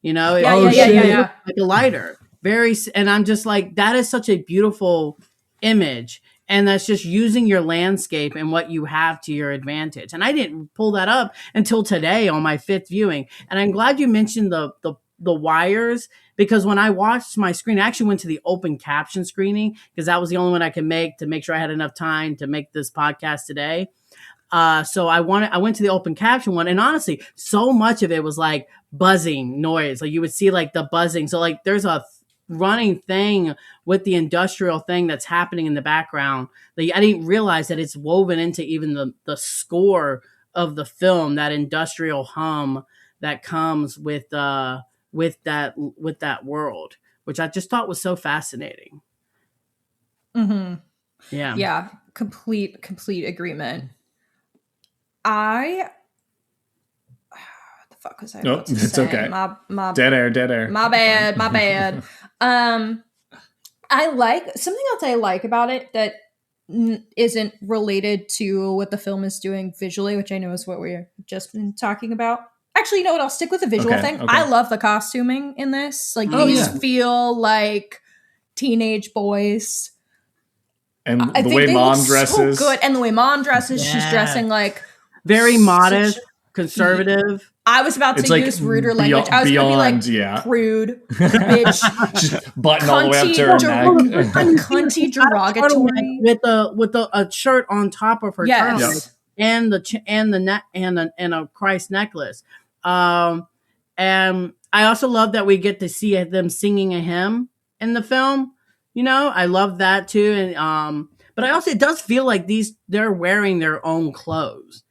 you know? Yeah. Like a lighter. And I'm just like, that is such a beautiful image. And that's just using your landscape and what you have to your advantage. And I didn't pull that up until today on my 5th viewing. And I'm glad you mentioned the wires, because when I watched my screen, I actually went to the open caption screening because that was the only one I could make to make sure I had enough time to make this podcast today. So I went to the open caption one, and honestly, so much of it was like buzzing noise. Like you would see like the buzzing. So like there's a running thing with the industrial thing that's happening in the background. Like, I didn't realize that it's woven into even the score of the film, that industrial hum that comes with that world, which I just thought was so fascinating. Yeah. Complete agreement. Fuck was I about to it's say? okay. My dead air. My bad. I like something else I like about it that isn't related to what the film is doing visually, which I know is what we're just been talking about. Actually, you know what? I'll stick with the visual thing. Okay. I love the costuming in this. Like these feel like teenage boys. And the way mom dresses. So good. And the way mom dresses, she's dressing like very modest. Conservative. I was about to use ruder language. I was going to be like prude, bitch, just button all the way up to her neck, cunty, derogatory, with a shirt on top of her turtleneck and a Christ necklace. And I also love that we get to see them singing a hymn in the film. You know, I love that too. And but I also, it does feel like they're wearing their own clothes.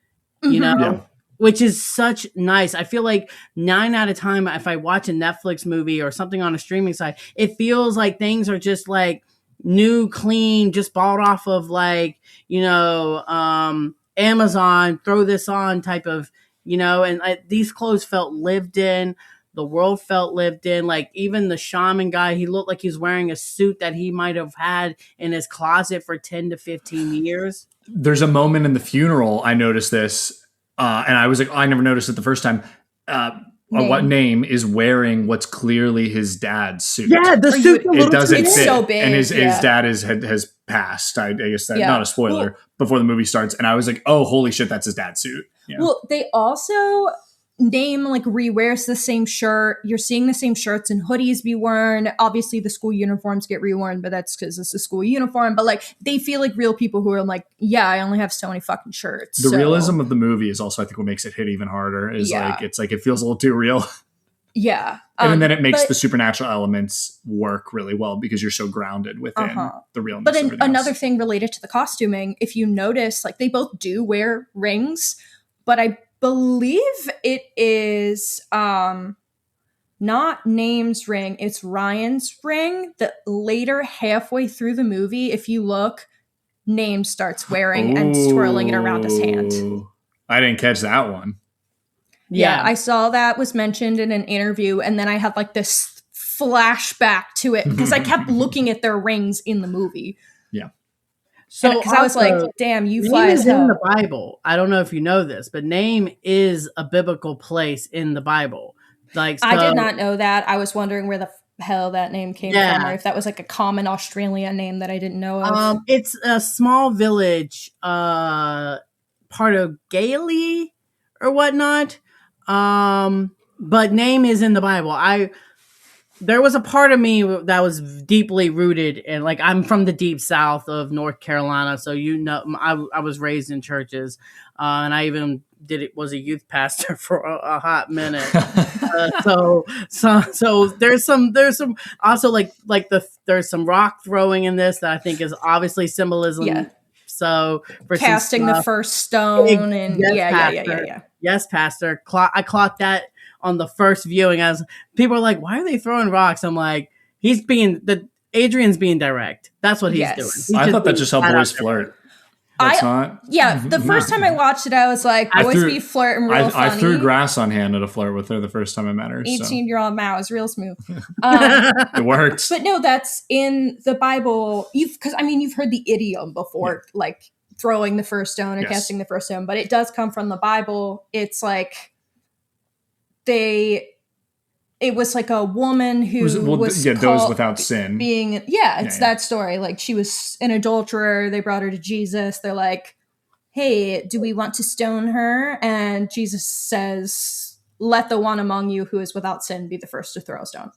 You know. Yeah. Which is such nice. I feel like 9 out of 10, if I watch a Netflix movie or something on a streaming site, it feels like things are just like new, clean, just bought off of like, you know, Amazon, throw this on type of, you know, and these clothes felt lived in. The world felt lived in. Like even the shaman guy, he looked like he's wearing a suit that he might have had in his closet for 10 to 15 years. There's a moment in the funeral, I noticed this. And I was like, I never noticed it the first time. What name is wearing what's clearly his dad's suit? Yeah, the suit. It doesn't fit. So big, and his dad has passed. I guess that's not a spoiler before the movie starts. And I was like, oh, holy shit, that's his dad's suit. Yeah. Well, they also, Name like rewears the same shirt. You're seeing the same shirts and hoodies be worn. Obviously the school uniforms get reworn, but that's because it's a school uniform. But like they feel like real people who are like, yeah, I only have so many fucking shirts. The realism of the movie is also, I think, what makes it hit even harder. Is like it's like it feels a little too real. Yeah. And then it makes the supernatural elements work really well because you're so grounded within the realness. But another thing related to the costuming, if you notice, like they both do wear rings, but I believe it is not Name's ring, it's Ryan's ring that later halfway through the movie, if you look, Name starts wearing and twirling it around his hand. I didn't catch that one. Yeah, I saw that was mentioned in an interview, and then I had like this flashback to it because I kept looking at their rings in the movie. Yeah. So because I was like, damn, you fly Name as is hell. in the Bible. I don't know if you know this, but Name is a biblical place in the Bible. Like I did not know that. I was wondering where the hell that name came from, or if that was like a common Australian name that I didn't know of. It's a small village, part of Gailey or whatnot. But Name is in the Bible. There was a part of me that was deeply rooted in, like, I'm from the deep south of North Carolina, so I was raised in churches, and I even was a youth pastor for a hot minute. So there's some also there's some rock throwing in this that I think is obviously symbolism. Yeah. So for casting the first stone and yeah. Yes, Pastor. I clocked that on the first viewing. People are like, "Why are they throwing rocks?" I'm like, Adrian's being direct. That's what he's doing. I thought that's just how boys flirt. That's not. Yeah, the first time I watched it, I was like, boys be flirting real funny. I threw grass on hand at a flirt with her the first time I met her. 18-year-old Mao is real smooth. It works. But no, that's in the Bible. You've heard the idiom before, like throwing the first stone or casting the first stone, but it does come from the Bible. It's like it was like a woman who was those without sin that story. Like she was an adulterer. They brought her to Jesus. They're like, hey, do we want to stone her? And Jesus says, let the one among you who is without sin be the first to throw a stone.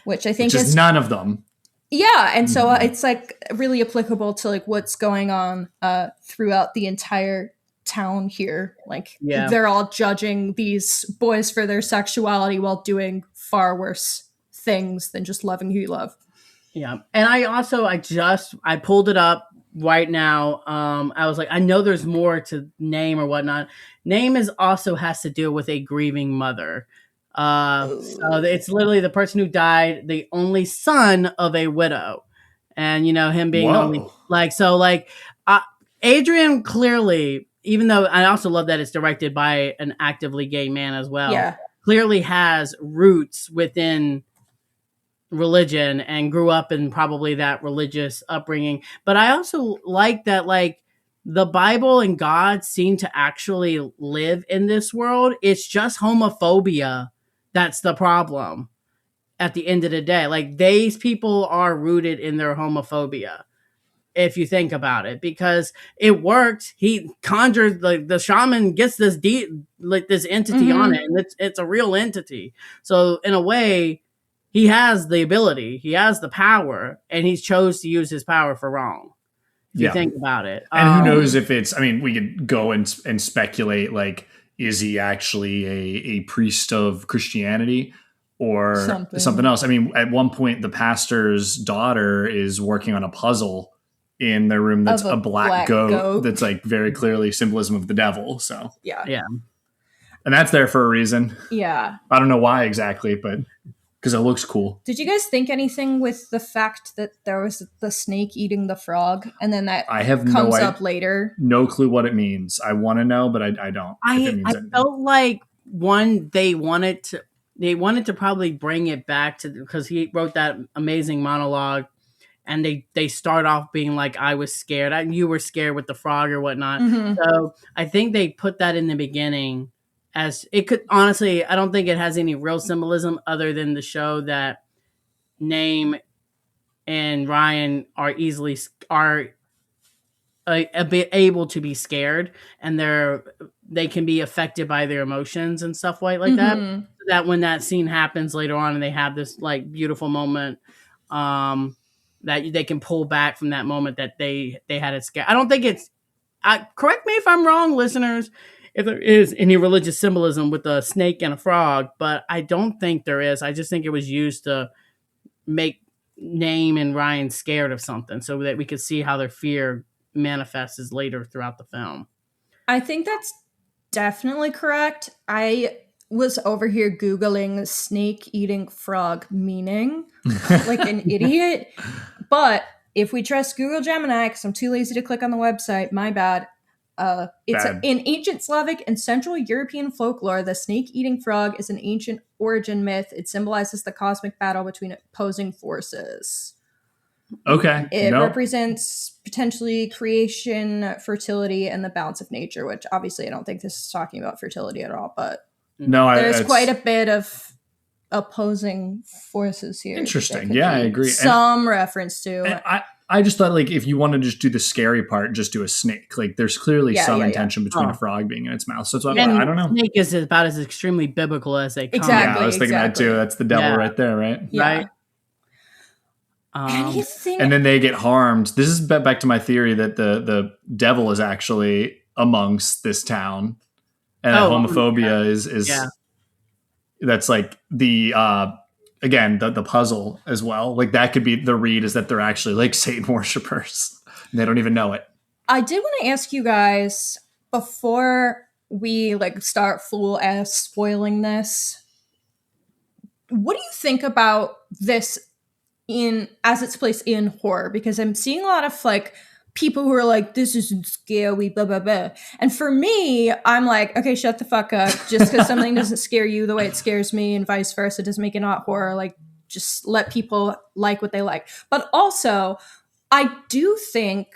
Which I think is none of them. Yeah. And so it's like really applicable to like what's going on throughout the entire town here. Like they're all judging these boys for their sexuality while doing far worse things than just loving who you love. Yeah. And I pulled it up right now. I was like, I know there's more to Name or whatnot. Name also has to deal with a grieving mother. So it's literally the person who died, the only son of a widow, and him being only Adrian clearly, even though I also love that it's directed by an actively gay man as well, clearly has roots within religion and grew up in probably that religious upbringing. But I also like that, like, the Bible and God seem to actually live in this world. It's just homophobia that's the problem at the end of the day. Like, these people are rooted in their homophobia, if you think about it, because it worked. He conjured, like, the shaman gets this this entity on it, and it's a real entity. So in a way, he has the ability, he has the power, and he chose to use his power for wrong. If you think about it. And who knows if it's, I mean, we could go and speculate, like, is he actually a priest of Christianity or something else? I mean, at one point, the pastor's daughter is working on a puzzle in their room that's a black goat that's like very clearly symbolism of the devil. So yeah. And that's there for a reason. Yeah. I don't know why exactly, but because it looks cool. Did you guys think anything with the fact that there was the snake eating the frog, and then that comes up later? No clue what it means. I want to know, but I don't. I felt like they wanted to probably bring it back to, because he wrote that amazing monologue, and they start off being like, I was scared. You were scared with the frog or whatnot. So I think they put that in the beginning. As it could, honestly, I don't think it has any real symbolism other than the show that Name and Ryan are a bit able to be scared, and they can be affected by their emotions and stuff like that. So that when that scene happens later on and they have this like beautiful moment, that they can pull back from that moment that they had it scared. I don't think it's, correct me if I'm wrong, listeners, if there is any religious symbolism with a snake and a frog, but I don't think there is. I just think it was used to make Naeem and Ryan scared of something so that we could see how their fear manifests later throughout the film. I think that's definitely correct. I was over here Googling snake eating frog meaning like an idiot. But if we trust Google Gemini, because I'm too lazy to click on the website, my bad. In ancient Slavic and Central European folklore, the snake-eating frog is an ancient origin myth. It symbolizes the cosmic battle between opposing forces. Okay. It represents potentially creation, fertility, and the balance of nature, which obviously I don't think this is talking about fertility at all, but there's quite a bit of opposing forces here. Interesting. Yeah, I agree. Some reference to. I just thought, like, if you want to just do the scary part, just do a snake. Like, there's clearly some intention between a frog being in its mouth. So I don't know. Snake is about as extremely biblical as they come. Exactly. Yeah, I was thinking that too. That's the devil right there, right? Yeah. Right. And then they get harmed. This is back to my theory that the devil is actually amongst this town, and homophobia is that's like the again the puzzle as well. Like that could be the read is that they're actually like Satan worshipers. And they don't even know it. I did want to ask you guys before we like start full ass spoiling this. What do you think about this as it's placed in horror? Because I'm seeing a lot of like people who are like, this isn't scary, blah, blah, blah. And for me, I'm like, okay, shut the fuck up. Just because something doesn't scare you the way it scares me and vice versa doesn't make it not horror. Like, just let people like what they like. But also, I do think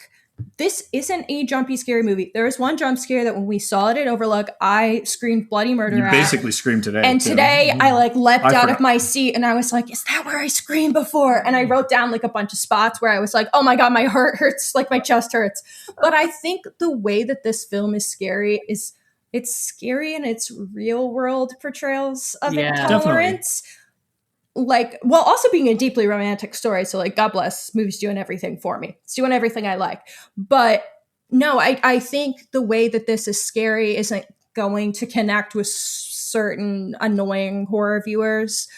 this isn't a jumpy, scary movie. There is one jump scare that when we saw it at Overlook, I screamed bloody murder at. You basically screamed today. And today I like leapt out of my seat and I was like, is that where I screamed before? And I wrote down like a bunch of spots where I was like, oh my God, my heart hurts, like my chest hurts. But I think the way that this film is scary is it's scary in its real world portrayals of intolerance. Definitely. Like, while also being a deeply romantic story. So like, God bless, movies doing everything for me. It's doing everything I like. But no, I think the way that this is scary isn't going to connect with certain annoying horror viewers.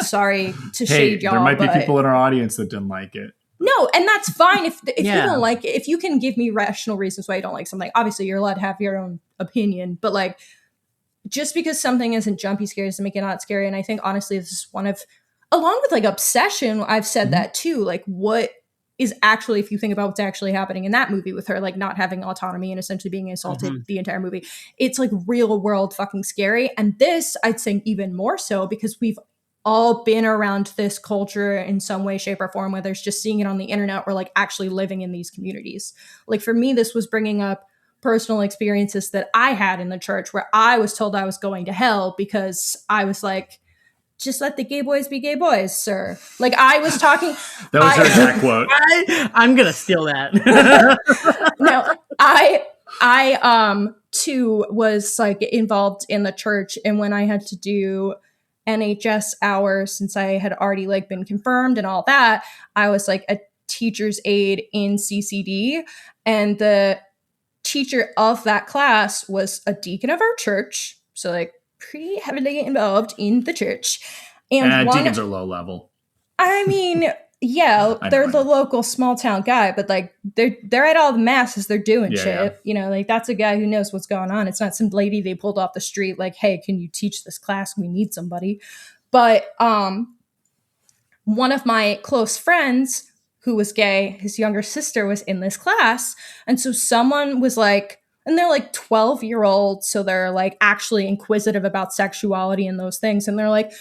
Sorry to shade y'all. There might be people in our audience that didn't like it. No, and that's fine if you don't like it. If you can give me rational reasons why you don't like something, obviously you're allowed to have your own opinion. But like, just because something isn't jumpy scary doesn't make it not scary. And I think honestly, this is one of, along with like Obsession, I've said that too. Like, what is actually, if you think about what's actually happening in that movie with her, like not having autonomy and essentially being assaulted the entire movie, it's like real world fucking scary. And this, I'd say even more so because we've all been around this culture in some way, shape, or form, whether it's just seeing it on the internet or like actually living in these communities. Like for me, this was bringing up personal experiences that I had in the church where I was told I was going to hell because I was like, just let the gay boys be gay boys, sir. Like I was talking. That was her exact quote. I'm going to steal that. No, I too was like involved in the church. And when I had to do NHS hours, since I had already like been confirmed and all that, I was like a teacher's aide in CCD, and the teacher of that class was a deacon of our church, so like pretty heavily involved in the church. And deacons are low level. I mean, yeah, they're the local small town guy, but like they're at all the masses, they're doing shit. Yeah. You know, like that's a guy who knows what's going on. It's not some lady they pulled off the street like, hey, can you teach this class? We need somebody. But one of my close friends who was gay, his younger sister was in this class. And so someone was like, and they're like 12-year-olds, so they're like actually inquisitive about sexuality and those things. And they're like,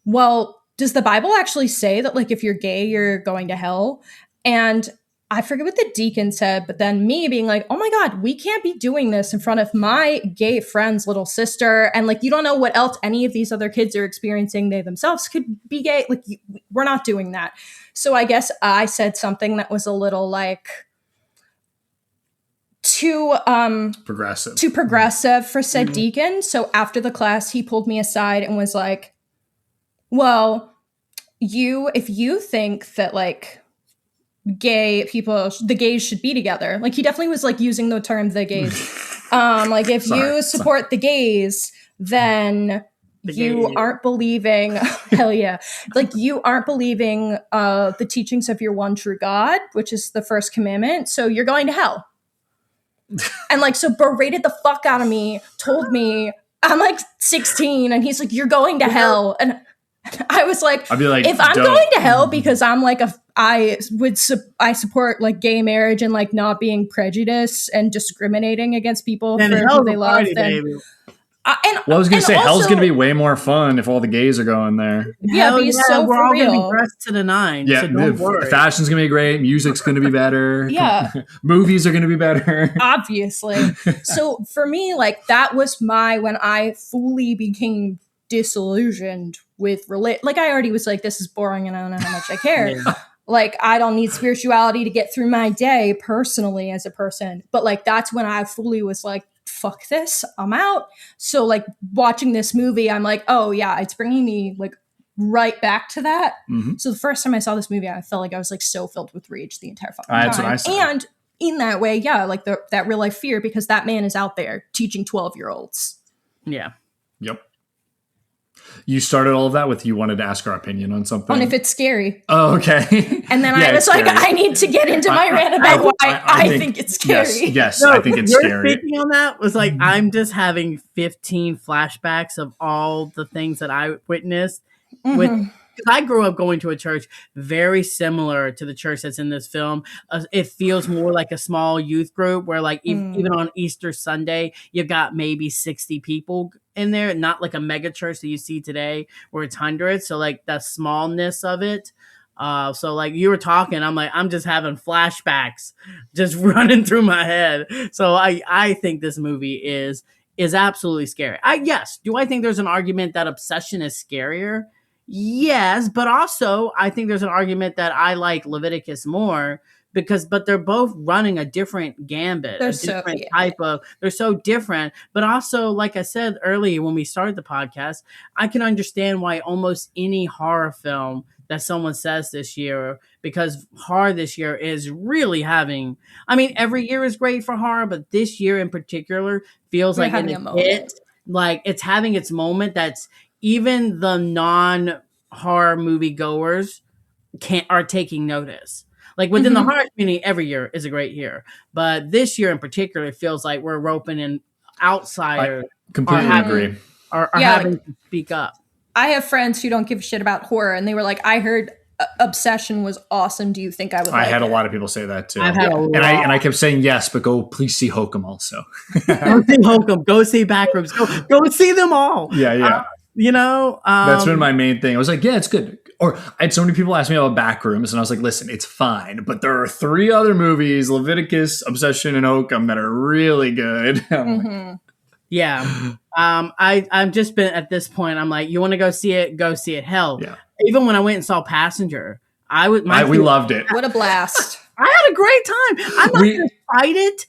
well, does the Bible actually say that like if you're gay, you're going to hell? And I forget what the deacon said, but then me being like, oh my God, we can't be doing this in front of my gay friend's little sister. And like, you don't know what else any of these other kids are experiencing. They themselves could be gay. Like, we're not doing that. So I guess I said something that was a little like too progressive for said deacon. So after the class, he pulled me aside and was like, well, if you think that like gay people, the gays should be together, like he definitely was like using the term the gays. Like if you support the gays, then you aren't believing, hell yeah, like you aren't believing the teachings of your one true God, which is the first commandment. So you're going to hell. And like, so berated the fuck out of me, told me I'm like 16, and he's like, you're going to hell. And I was like, I'd be like, if I'm going to hell because I'm like I support like gay marriage and like not being prejudiced and discriminating against people for who they love, then I was going to say, hell's going to be way more fun if all the gays are going there. Yeah, so we're for all real. going to be dressed to the nines. Yeah, so don't worry. Fashion's going to be great. Music's going to be better. Yeah. Movies are going to be better. Obviously. So for me, like that was when I fully became disillusioned with like I already was like, this is boring and I don't know how much I care. Yeah. Like I don't need spirituality to get through my day personally as a person. But like that's when I fully was like, fuck this, I'm out. So like watching this movie, I'm like, oh yeah, it's bringing me like right back to that. Mm-hmm. So the first time I saw this movie, I felt like I was like so filled with rage the entire fucking time. That's what I said. And in that way, yeah, like that real life fear, because that man is out there teaching 12-year-olds. Yeah. Yep. You started all of that with you wanted to ask our opinion on something. On if it's scary. Oh, okay. And then I was like, I need to get into my rant about why I think it's scary. Yes, I think it's scary. Speaking on that was like, I'm just having 15 flashbacks of all the things that I witnessed with. I grew up going to a church very similar to the church that's in this film. It feels more like a small youth group where like even on Easter Sunday, you've got maybe 60 people in there, not like a mega church that you see today where it's hundreds. So like the smallness of it. So like you were talking, I'm like, I'm just having flashbacks just running through my head. So I think this movie is absolutely scary. Do I think there's an argument that obsession is scarier? Yes, but also I think there's an argument that I like Leviticus more but they're both running a different gambit, they're so different. But also, like I said earlier when we started the podcast, I can understand why almost any horror film that someone says this year, because horror this year is really having, I mean, every year is great for horror, but this year in particular feels like it's having its moment that's even the non-horror movie goers are taking notice. Like within the horror community, every year is a great year, but this year in particular, it feels like we're roping in outsiders. I completely agree. Are having to speak up. I have friends who don't give a shit about horror, and they were like, "I heard Obsession was awesome. Do you think I would?" I had a lot of people say that too. I've had and I kept saying yes, but please see Hokum also. Go see Hokum. Go see Backrooms. Go see them all. Yeah. That's been my main thing. I was like, yeah, it's good. Or I had so many people ask me about Backrooms, and I was like, listen, it's fine. But there are 3 other movies, Leviticus, Obsession, and Hokum, that are really good. Yeah. I'm just been at this point, I'm like, you want to go see it? Go see it. Hell. Yeah. Even when I went and saw Passenger, we loved it. What a blast. I had a great time. I'm not going to fight it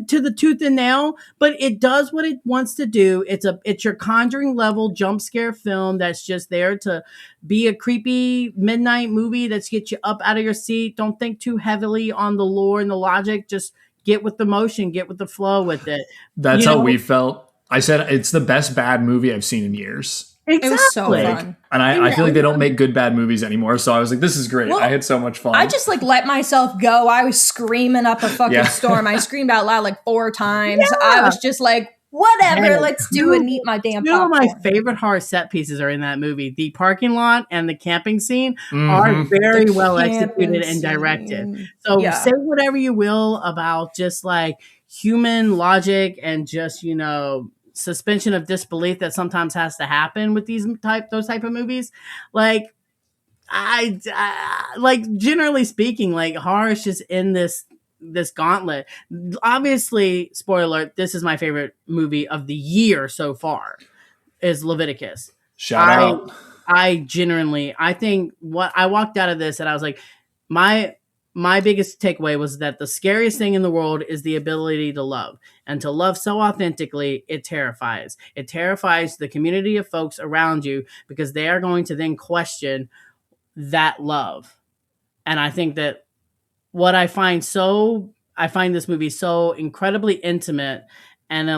to the tooth and nail, but it does what it wants to do. It's your Conjuring level jump scare film that's just there to be a creepy midnight movie that's get you up out of your seat. Don't think too heavily on the lore and the logic. Just get with the motion, get with the flow with it. That's how we felt. I said it's the best bad movie I've seen in years. Exactly. It was so fun. And I feel like they don't make good bad movies anymore. So I was like, this is great. Well, I had so much fun. I just like let myself go. I was screaming up a fucking storm. I screamed out loud like 4 times. Yeah. I was just like, whatever, let's do it and eat my damn popcorn. My favorite horror set pieces are in that movie. The parking lot and the camping scene are very well executed and directed. So say whatever you will about just like human logic and just, suspension of disbelief that sometimes has to happen with those type of movies. Like I like generally speaking, like horror is just in this gauntlet. Obviously, spoiler alert, this is my favorite movie of the year so far is Leviticus. Shout out. I think what I walked out of this and I was like, my biggest takeaway was that the scariest thing in the world is the ability to love, and to love so authentically, it terrifies. It terrifies the community of folks around you, because they are going to then question that love. And I think that I find this movie so incredibly intimate, and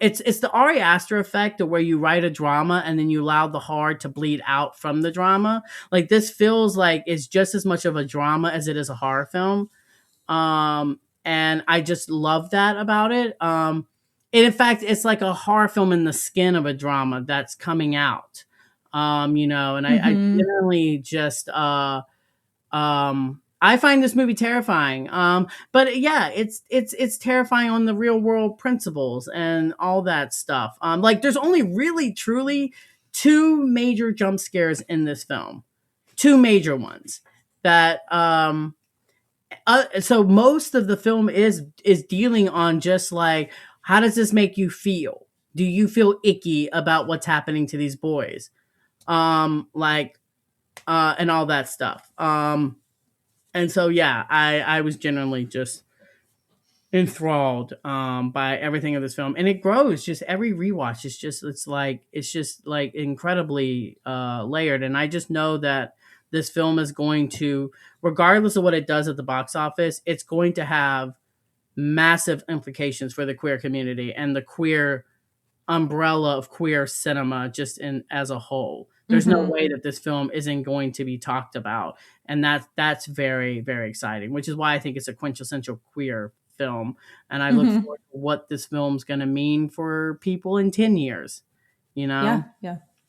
it's the Ari Aster effect, of where you write a drama and then you allow the hard to bleed out from the drama. Like, this feels like it's just as much of a drama as it is a horror film. And I just love that about it. And in fact, it's like a horror film in the skin of a drama that's coming out. And I generally just I find this movie terrifying. But yeah, it's terrifying on the real world principles and all that stuff. Like, there's only really truly 2 major jump scares in this film. 2 major ones that so most of the film is dealing on just like, how does this make you feel? Do you feel icky about what's happening to these boys? And all that stuff. And so, yeah, I was genuinely just enthralled by everything of this film, and it grows. Just every rewatch, it's just like incredibly layered. And I just know that this film is going to, regardless of what it does at the box office, it's going to have massive implications for the queer community and the queer umbrella of queer cinema just as a whole. There's no way that this film isn't going to be talked about. And that's very, very exciting, which is why I think it's a quintessential queer film. And I look forward to what this film's going to mean for people in 10 years, Yeah.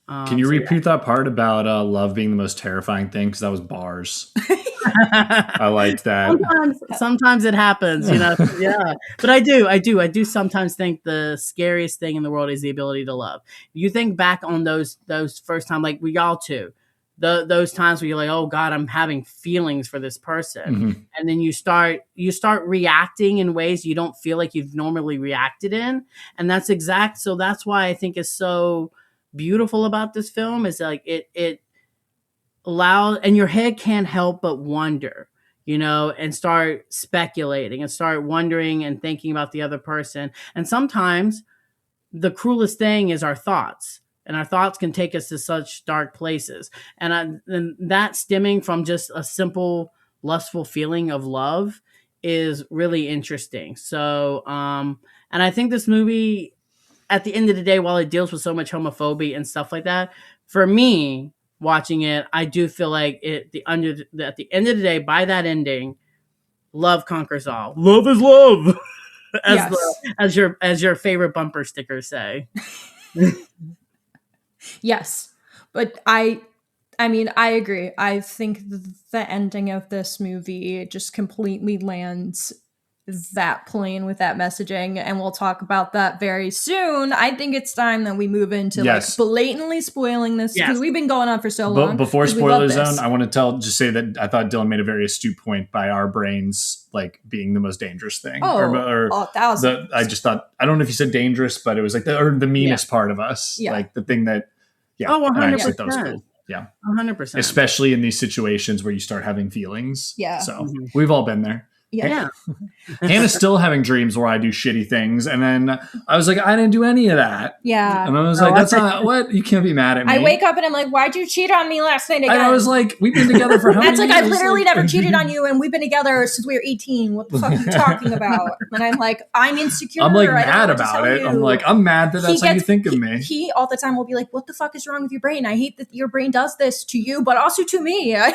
Can you repeat that part about love being the most terrifying thing? Because that was bars. I liked that. Sometimes it happens, Yeah, but I do sometimes think the scariest thing in the world is the ability to love. You think back on those first time, like we all too, those times where you're like, oh God, I'm having feelings for this person, and then you start reacting in ways you don't feel like you've normally reacted in, and so that's why I think it's so beautiful about this film is like it allows, and your head can't help but wonder, and start speculating and start wondering and thinking about the other person. And sometimes the cruelest thing is our thoughts, and our thoughts can take us to such dark places. And that stemming from just a simple lustful feeling of love is really interesting. So, and I think this movie, at the end of the day, while it deals with so much homophobia and stuff like that, for me, watching it, I do feel like at the end of the day, by that ending, love conquers all. Love is love, as your favorite bumper stickers say. Yes, but I mean, I agree. I think the ending of this movie just completely lands that plane with that messaging, and we'll talk about that very soon. I think it's time that we move into like blatantly spoiling this, because we've been going on for so long. Before spoiler zone, I want to just say that I thought Dylan made a very astute point by our brains like being the most dangerous thing. I just thought, I don't know if you said dangerous, but it was like the meanest part of us, like the thing that 100%. That was cool. Yeah, 100%. Especially in these situations where you start having feelings. Yeah. So we've all been there. Yeah. Hannah's still having dreams where I do shitty things. And then I was like, I didn't do any of that. Yeah. And I was like, that's not what, you can't be mad at me. I wake up and I'm like, why'd you cheat on me last night again? And I was like, we've been together for how many years? That's like, I've literally never cheated on you, and we've been together since we were 18. What the fuck are you talking about? And I'm like, I'm insecure. I'm like mad about it. I'm like, I'm mad that that's how you think of me. He all the time will be like, what the fuck is wrong with your brain? I hate that your brain does this to you, but also to me. Yeah.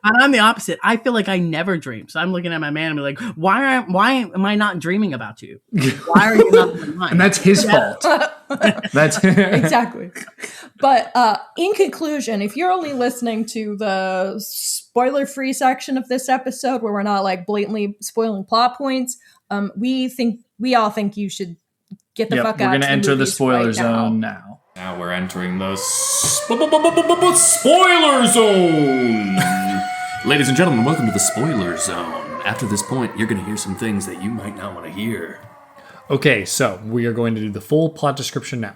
And I'm the opposite. I feel like I never dream. So I'm looking at my man and be like, why am I not dreaming about you? Why are you not in my mind? And that's his fault. That's exactly. But in conclusion, if you're only listening to the spoiler-free section of this episode, where we're not like blatantly spoiling plot points, we all think you should get the fuck out. We're going to enter the spoiler zone now. Now we're entering the spoiler zone. Ladies and gentlemen, welcome to the spoiler zone. After this point, you're going to hear some things that you might not want to hear. Okay, so we are going to do the full plot description now.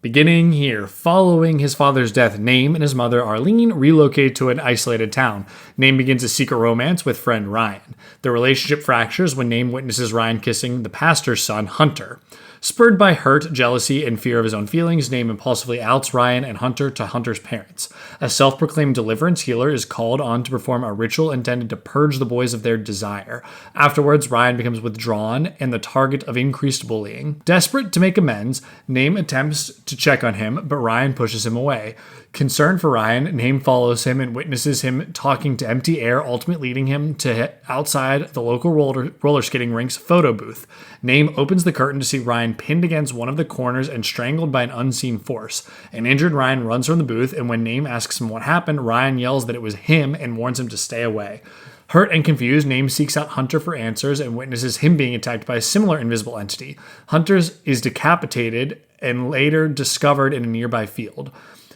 Beginning here, following his father's death, Name and his mother, Arlene, relocate to an isolated town. Name begins a secret romance with friend Ryan. The relationship fractures when Name witnesses Ryan kissing the pastor's son, Hunter. Spurred by hurt, jealousy, and fear of his own feelings, Name impulsively outs Ryan and Hunter to Hunter's parents. A self-proclaimed deliverance healer is called on to perform a ritual intended to purge the boys of their desire. Afterwards, Ryan becomes withdrawn and the target of increased bullying. Desperate to make amends, Name attempts to check on him, but Ryan pushes him away. Concerned for Ryan, Name follows him and witnesses him talking to empty air, ultimately leading him to outside the local roller skating rink's photo booth. Name opens the curtain to see Ryan pinned against one of the corners and strangled by an unseen force. An injured Ryan runs from the booth, and when Name asks him what happened, Ryan yells that it was him and warns him to stay away. Hurt and confused, Name seeks out Hunter for answers and witnesses him being attacked by a similar invisible entity. Hunter is decapitated and later discovered in a nearby field.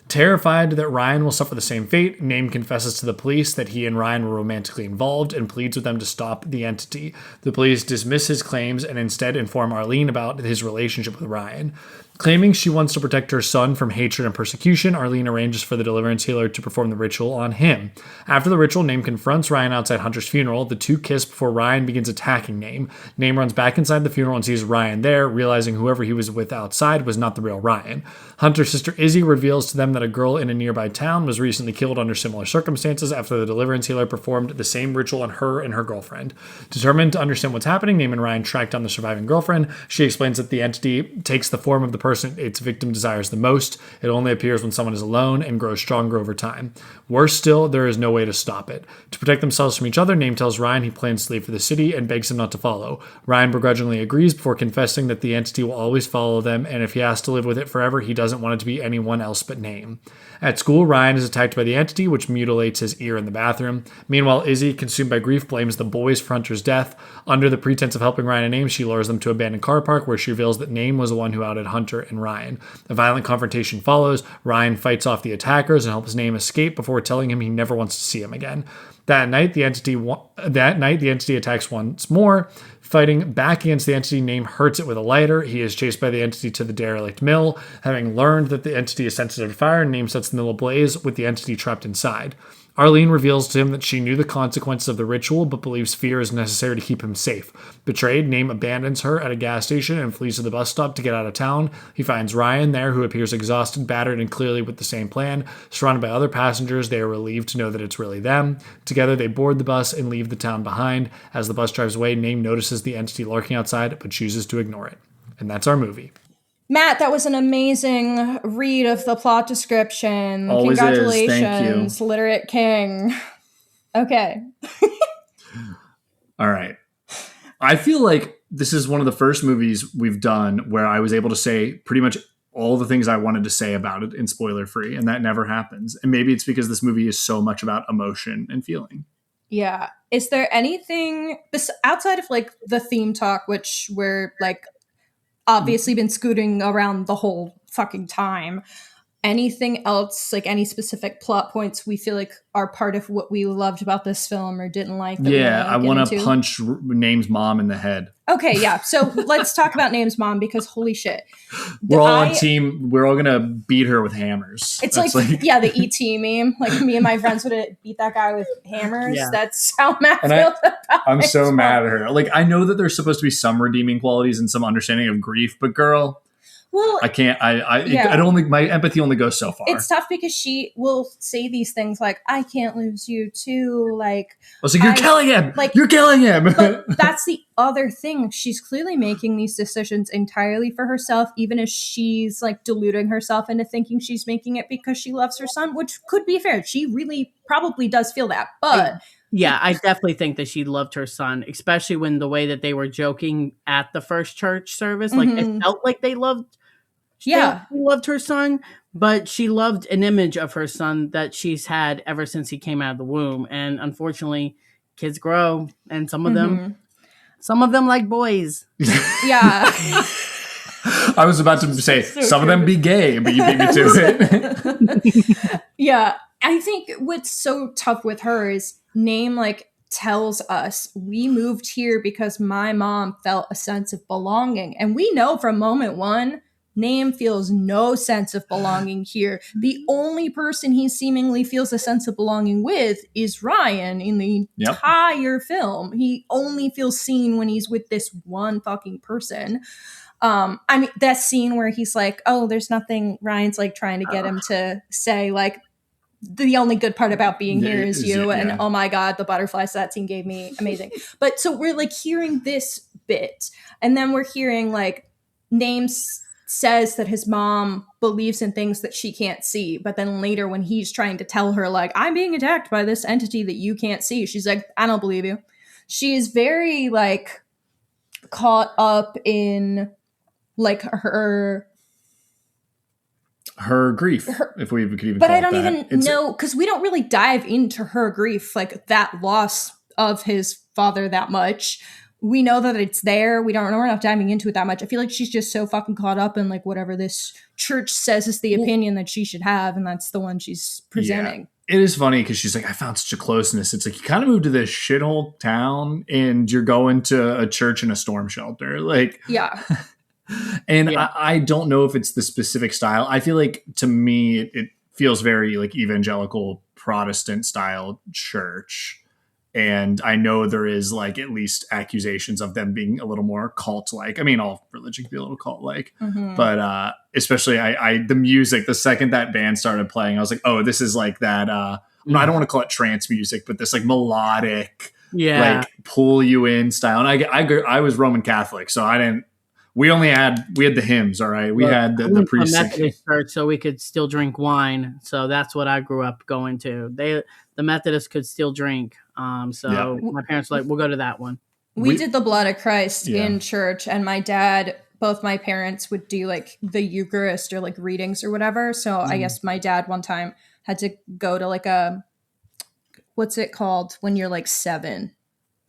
Terrified that Ryan will suffer the same fate, Name confesses to the police that he and Ryan were romantically involved and pleads with them to stop the entity. The police dismiss his claims and instead inform Arlene about his relationship with Ryan. Claiming she wants to protect her son from hatred and persecution, Arlene arranges for the deliverance healer to perform the ritual on him. After the ritual, Name confronts Ryan outside Hunter's funeral. The two kiss before Ryan begins attacking Name. Name runs back inside the funeral and sees Ryan there, realizing whoever he was with outside was not the real Ryan. Hunter's sister Izzy reveals to them that a girl in a nearby town was recently killed under similar circumstances after the deliverance healer performed the same ritual on her and her girlfriend. Determined to understand what's happening, Name and Ryan track down the surviving girlfriend. She explains that the entity takes the form of the person its victim desires the most. It only appears when someone is alone and grows stronger over time. Worse still, there is no way to stop it. To protect themselves from each other, Name tells Ryan he plans to leave for the city and begs him not to follow. Ryan begrudgingly agrees before confessing that the entity will always follow them, and if he has to live with it forever, he doesn't want it to be anyone else but Name. At school, Ryan is attacked by the entity, which mutilates his ear in the bathroom. Meanwhile, Izzy, consumed by grief, blames the boys for Hunter's death. Under the pretense of helping Ryan and Name, she lures them to an abandoned car park where she reveals that Name was the one who outed Hunter and Ryan. A violent confrontation follows. Ryan fights off the attackers and helps Name escape before telling him he never wants to see him again. That night, the entity attacks once more. Fighting back against the entity, Name hurts it with a lighter. He is chased by the entity to the derelict mill. Having learned that the entity is sensitive to fire, Name sets the mill ablaze with the entity trapped inside. Arlene reveals to him that she knew the consequences of the ritual, but believes fear is necessary to keep him safe. Betrayed, Name abandons her at a gas station and flees to the bus stop to get out of town. He finds Ryan there, who appears exhausted, battered, and clearly with the same plan. Surrounded by other passengers, they are relieved to know that it's really them. Together, they board the bus and leave the town behind. As the bus drives away, Name notices the entity lurking outside, but chooses to ignore it. And that's our movie. Matt, that was an amazing read of the plot description. Always Congratulations, is. Thank you. Literate King. Okay. All right. I feel like this is one of the first movies we've done where I was able to say pretty much all the things I wanted to say about it in spoiler free, and that never happens. And maybe it's because this movie is so much about emotion and feeling. Yeah. Is there anything outside of like the theme talk, which we're like obviously been scooting around the whole fucking time, anything else, like any specific plot points we feel like are part of what we loved about this film or didn't like? Yeah, I want to punch Name's mom in the head. Okay, yeah. So let's talk about Name's mom, because holy shit. We're all on team. We're all going to beat her with hammers. It's like, yeah, the E.T. meme. Like me and my friends would beat that guy with hammers. Yeah. That's how Matt feels about I'm so mad at her. Like, I know that there's supposed to be some redeeming qualities and some understanding of grief, but girl, well, I can't. My empathy only goes so far. It's tough because she will say these things like, "I can't lose you too." Like, I was like, "You're killing him. Like, you're killing him." But that's the other thing. She's clearly making these decisions entirely for herself, even as she's like deluding herself into thinking she's making it because she loves her son, which could be fair. She really probably does feel that, but. Yeah, I definitely think that she loved her son, especially when the way that they were joking at the first church service. Like, it felt like they loved her son, but she loved an image of her son that she's had ever since he came out of the womb. And unfortunately, kids grow, and some of them like boys. Yeah. I was about to say, some of them be gay, but you beat me to it. Yeah. I think what's so tough with her is Name like tells us we moved here because my mom felt a sense of belonging. And we know from moment one Name feels no sense of belonging here. The only person he seemingly feels a sense of belonging with is Ryan in the entire film. He only feels seen when he's with this one fucking person. I mean, that scene where he's like, oh, there's nothing, Ryan's like trying to get him to say, like, the only good part about being here is you. And oh my God, the butterflies that scene gave me, amazing. But so we're like hearing this bit, and then we're hearing like Names says that his mom believes in things that she can't see, but then later when he's trying to tell her like, I'm being attacked by this entity that you can't see, she's like, I don't believe you. She is very like caught up in like her grief, if we could even. But I don't even know, because we don't really dive into her grief, like that loss of his father that much. We know that it's there. We're not diving into it that much. I feel like she's just so fucking caught up in like whatever this church says is the opinion that she should have, and that's the one she's presenting. It is funny because she's like, I found such a closeness. It's like you kind of moved to this shithole town and you're going to a church and a storm shelter. Like, yeah. And I don't know if it's the specific style. I feel like to me, it feels very like evangelical Protestant style church. And I know there is like at least accusations of them being a little more cult-like. I mean, all religion can be a little cult-like, but especially the music, the second that band started playing, I was like, oh, this is like that. No, I don't want to call it trance music, but this like melodic, like pull you in style. And I was Roman Catholic, so I didn't. We had the hymns, all right. We had the priests. Methodist church, so we could still drink wine. So that's what I grew up going to. The Methodists could still drink. So my parents were like, we'll go to that one. We did the blood of Christ in church, and my dad, both my parents would do like the Eucharist or like readings or whatever. So I guess my dad one time had to go to like what's it called when you're like 7?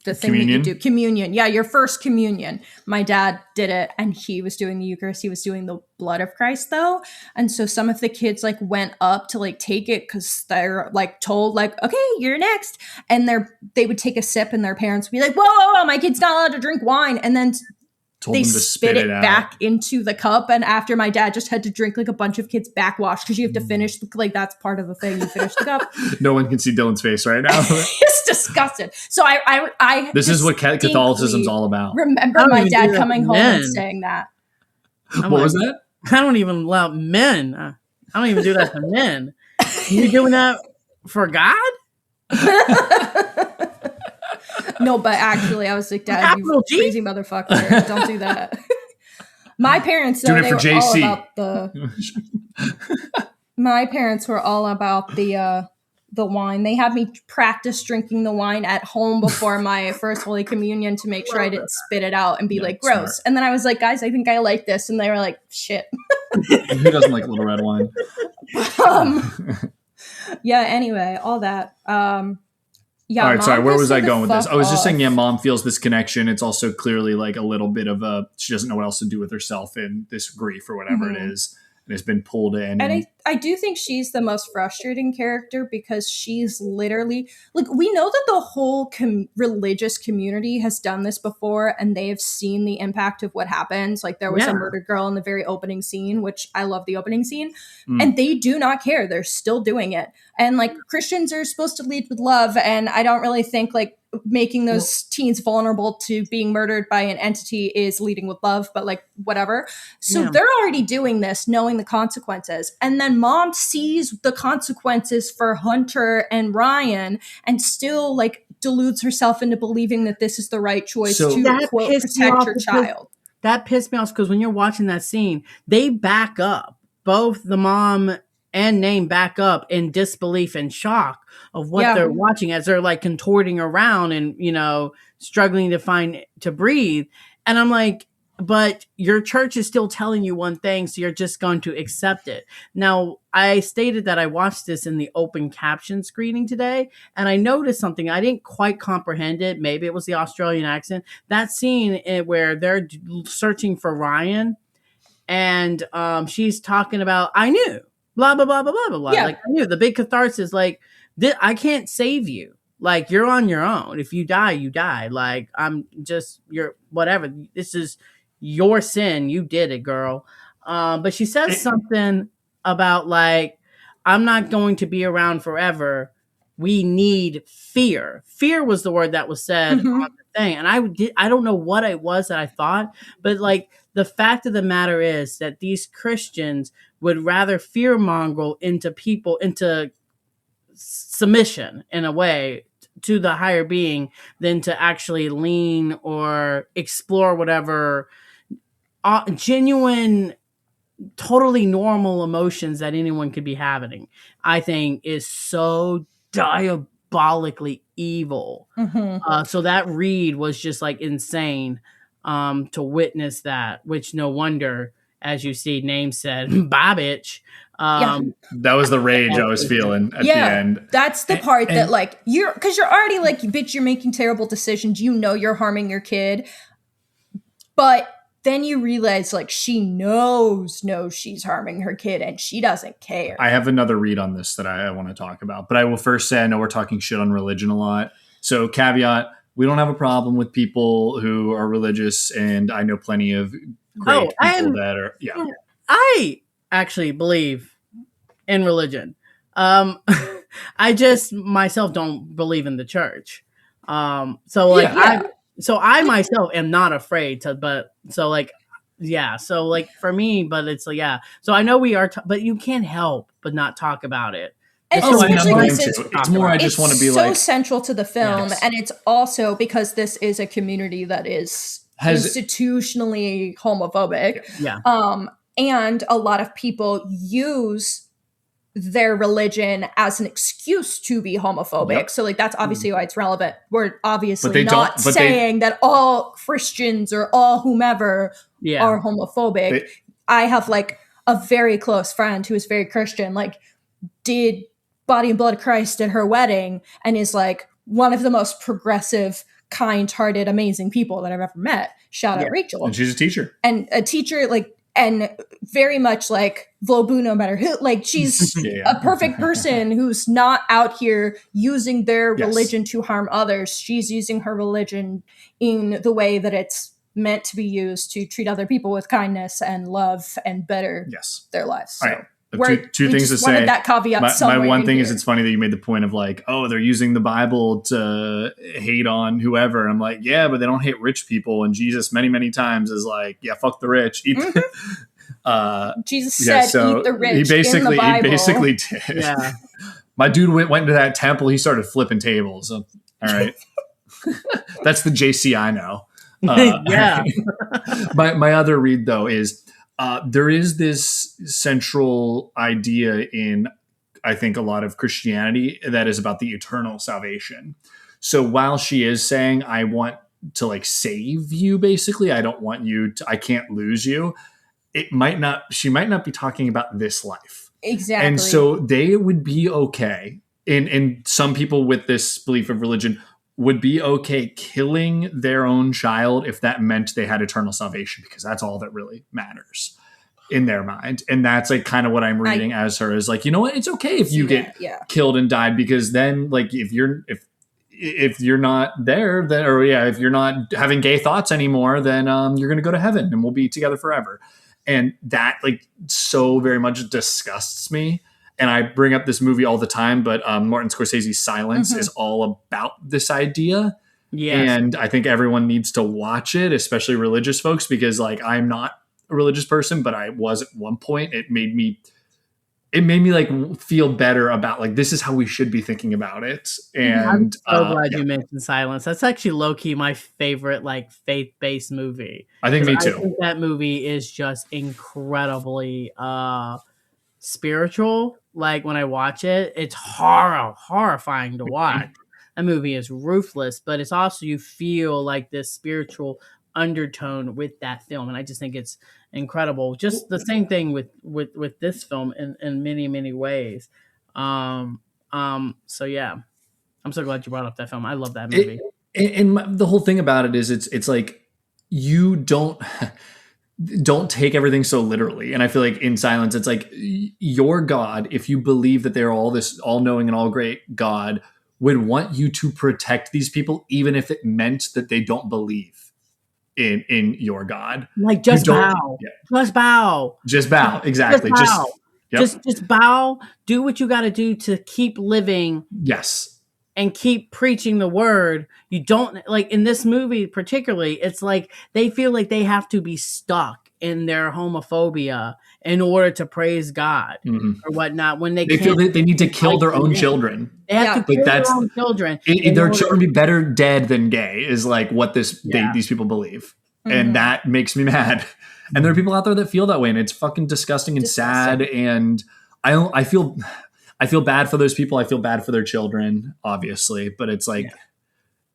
The thing communion? That you do, communion. Yeah, your first communion. My dad did it, and he was doing the Eucharist. He was doing the blood of Christ, though. And so some of the kids like went up to like take it because they're like told like, okay, you're next. And they would take a sip, and their parents would be like, whoa, my kid's not allowed to drink wine. And then they spit it back into the cup. And after my dad just had to drink like a bunch of kids backwash because you have to finish, like that's part of the thing. You finish the cup. No one can see Dylan's face right now. It's disgusting. So I this is what Catholicism's all about. Remember my dad coming home and saying that. What was that? I don't even allow men. I don't even do that to men. You doing that for God? No, but actually, I was like, Dad, you crazy motherfucker. Don't do that. My parents, though, they were all about my parents were all about the wine. They had me practice drinking the wine at home before my first Holy Communion to make sure I didn't spit it out and be like, gross. Smart. And then I was like, guys, I think I like this. And they were like, shit. Who doesn't like Little Red Wine? Yeah, anyway, all that. Yeah, all right, sorry, where was I going with this? I was just saying, mom feels this connection. It's also clearly like a little bit of she doesn't know what else to do with herself in this grief or whatever it is, and has been pulled in. And I do think she's the most frustrating character because she's literally, like, we know that the whole religious community has done this before and they have seen the impact of what happens. Like there was a murdered girl in the very opening scene, which I love the opening scene, and they do not care. They're still doing it. And like Christians are supposed to lead with love. And I don't really think like making those teens vulnerable to being murdered by an entity is leading with love, but like whatever. So they're already doing this, knowing the consequences. And then mom sees the consequences for Hunter and Ryan and still like deludes herself into believing that this is the right choice to quote protect her child. That pissed me off because when you're watching that scene, they back up. Both the mom and Name back up in disbelief and shock of what they're watching as they're like contorting around and, you know, struggling to breathe. And I'm like, but your church is still telling you one thing, so you're just going to accept it. Now, I stated that I watched this in the open caption screening today, and I noticed something. I didn't quite comprehend it. Maybe it was the Australian accent. That scene where they're searching for Ryan, and she's talking about, I knew, blah, blah, blah, blah, blah, blah. Like, I knew. The big catharsis, like, I can't save you. Like, you're on your own. If you die, you die. Like, you're whatever. This is your sin. You did it, girl. But she says something about like, I'm not going to be around forever. We need fear. Fear was the word that was said on the thing. And I don't know what it was that I thought, but like the fact of the matter is that these Christians would rather fear mongrel into submission in a way to the higher being than to actually lean or explore whatever genuine, totally normal emotions that anyone could be having, I think is so diabolically evil. So that read was just like insane to witness that, which no wonder, as you see, name said, bye bitch. That was the rage I was feeling at the end. That's the part that like because you're already like, bitch, you're making terrible decisions. You know you're harming your kid. But then you realize like she knows she's harming her kid and she doesn't care. I have another read on this that I want to talk about. But I will first say, I know we're talking shit on religion a lot. So caveat, we don't have a problem with people who are religious. And I know plenty of great people that are, I actually believe in religion. I just myself don't believe in the church. I myself am not afraid to, so like for me, but it's like, so I know we are, but you can't help but not talk about it. And it's more, I just want to be so central to the film. And it's also because this is a community that is institutionally homophobic. And a lot of people use their religion as an excuse to be homophobic. So like that's obviously why it's relevant. We're obviously not saying that all Christians or all whomever are homophobic. I have like a very close friend who is very Christian, like did Body and Blood of Christ at her wedding and is like one of the most progressive, kind-hearted, amazing people that I've ever met. Shout out Rachel. And she's a teacher. And a teacher like, and very much like Vlobu, no matter who, like she's a perfect person who's not out here using their religion to harm others. She's using her religion in the way that it's meant to be used to treat other people with kindness and love and better their lives. So. All right. Two things to say. That caveat my one thing is, it's funny that you made the point of like, oh, they're using the Bible to hate on whoever. And I'm like, yeah, but they don't hate rich people. And Jesus many, many times is like, yeah, fuck the rich. Eat Jesus said, eat the rich. He basically did. Yeah. My dude went into that temple. He started flipping tables. All right. That's the JC I know. My other read though is, there is this central idea in, I think, a lot of Christianity that is about the eternal salvation. So while she is saying, I want to like save you, basically, I don't want you to, I can't lose you. She might not be talking about this life. Exactly. And so they would be okay. And some people with this belief of religion would be okay killing their own child if that meant they had eternal salvation, because that's all that really matters in their mind. And that's like kind of what I'm reading as her is like, you know what? It's okay if you get killed and died, because then like if you're not there, then, or if you're not having gay thoughts anymore, then you're going to go to heaven and we'll be together forever. And that like so very much disgusts me. And I bring up this movie all the time, but Martin Scorsese's Silence is all about this idea. Yes. And I think everyone needs to watch it, especially religious folks, because like I'm not a religious person, but I was at one point. It made me like feel better about like, this is how we should be thinking about it. And I'm so glad you mentioned Silence. That's actually low key my favorite like faith-based movie. I think me too. I think that movie is just incredibly spiritual. Like when I watch it, it's horrifying to watch. That movie is ruthless, but it's also, you feel like this spiritual undertone with that film, and I just think it's incredible. Just the same thing with this film in many ways. So yeah, I'm so glad you brought up that film. I love that movie. And the whole thing about it is it's like you don't take everything so literally. And I feel like in Silence, it's like your God, if you believe that they're all this all-knowing and all-great God, would want you to protect these people, even if it meant that they don't believe in your God. Like, just bow. Yeah. Just bow. Just bow. Exactly. Just bow. Yep. Just bow. Do what you got to do to keep living. Yes. And keep preaching the word. You don't, like, in this movie particularly, it's like they feel like they have to be stuck in their homophobia in order to praise God or whatnot. When they feel that they need to kill their own children. They have to kill their own children. Their children be better dead than gay is like what these people believe. And that makes me mad. And there are people out there that feel that way, and it's fucking disgusting and sad. And I feel bad for those people. I feel bad for their children, obviously, but it's like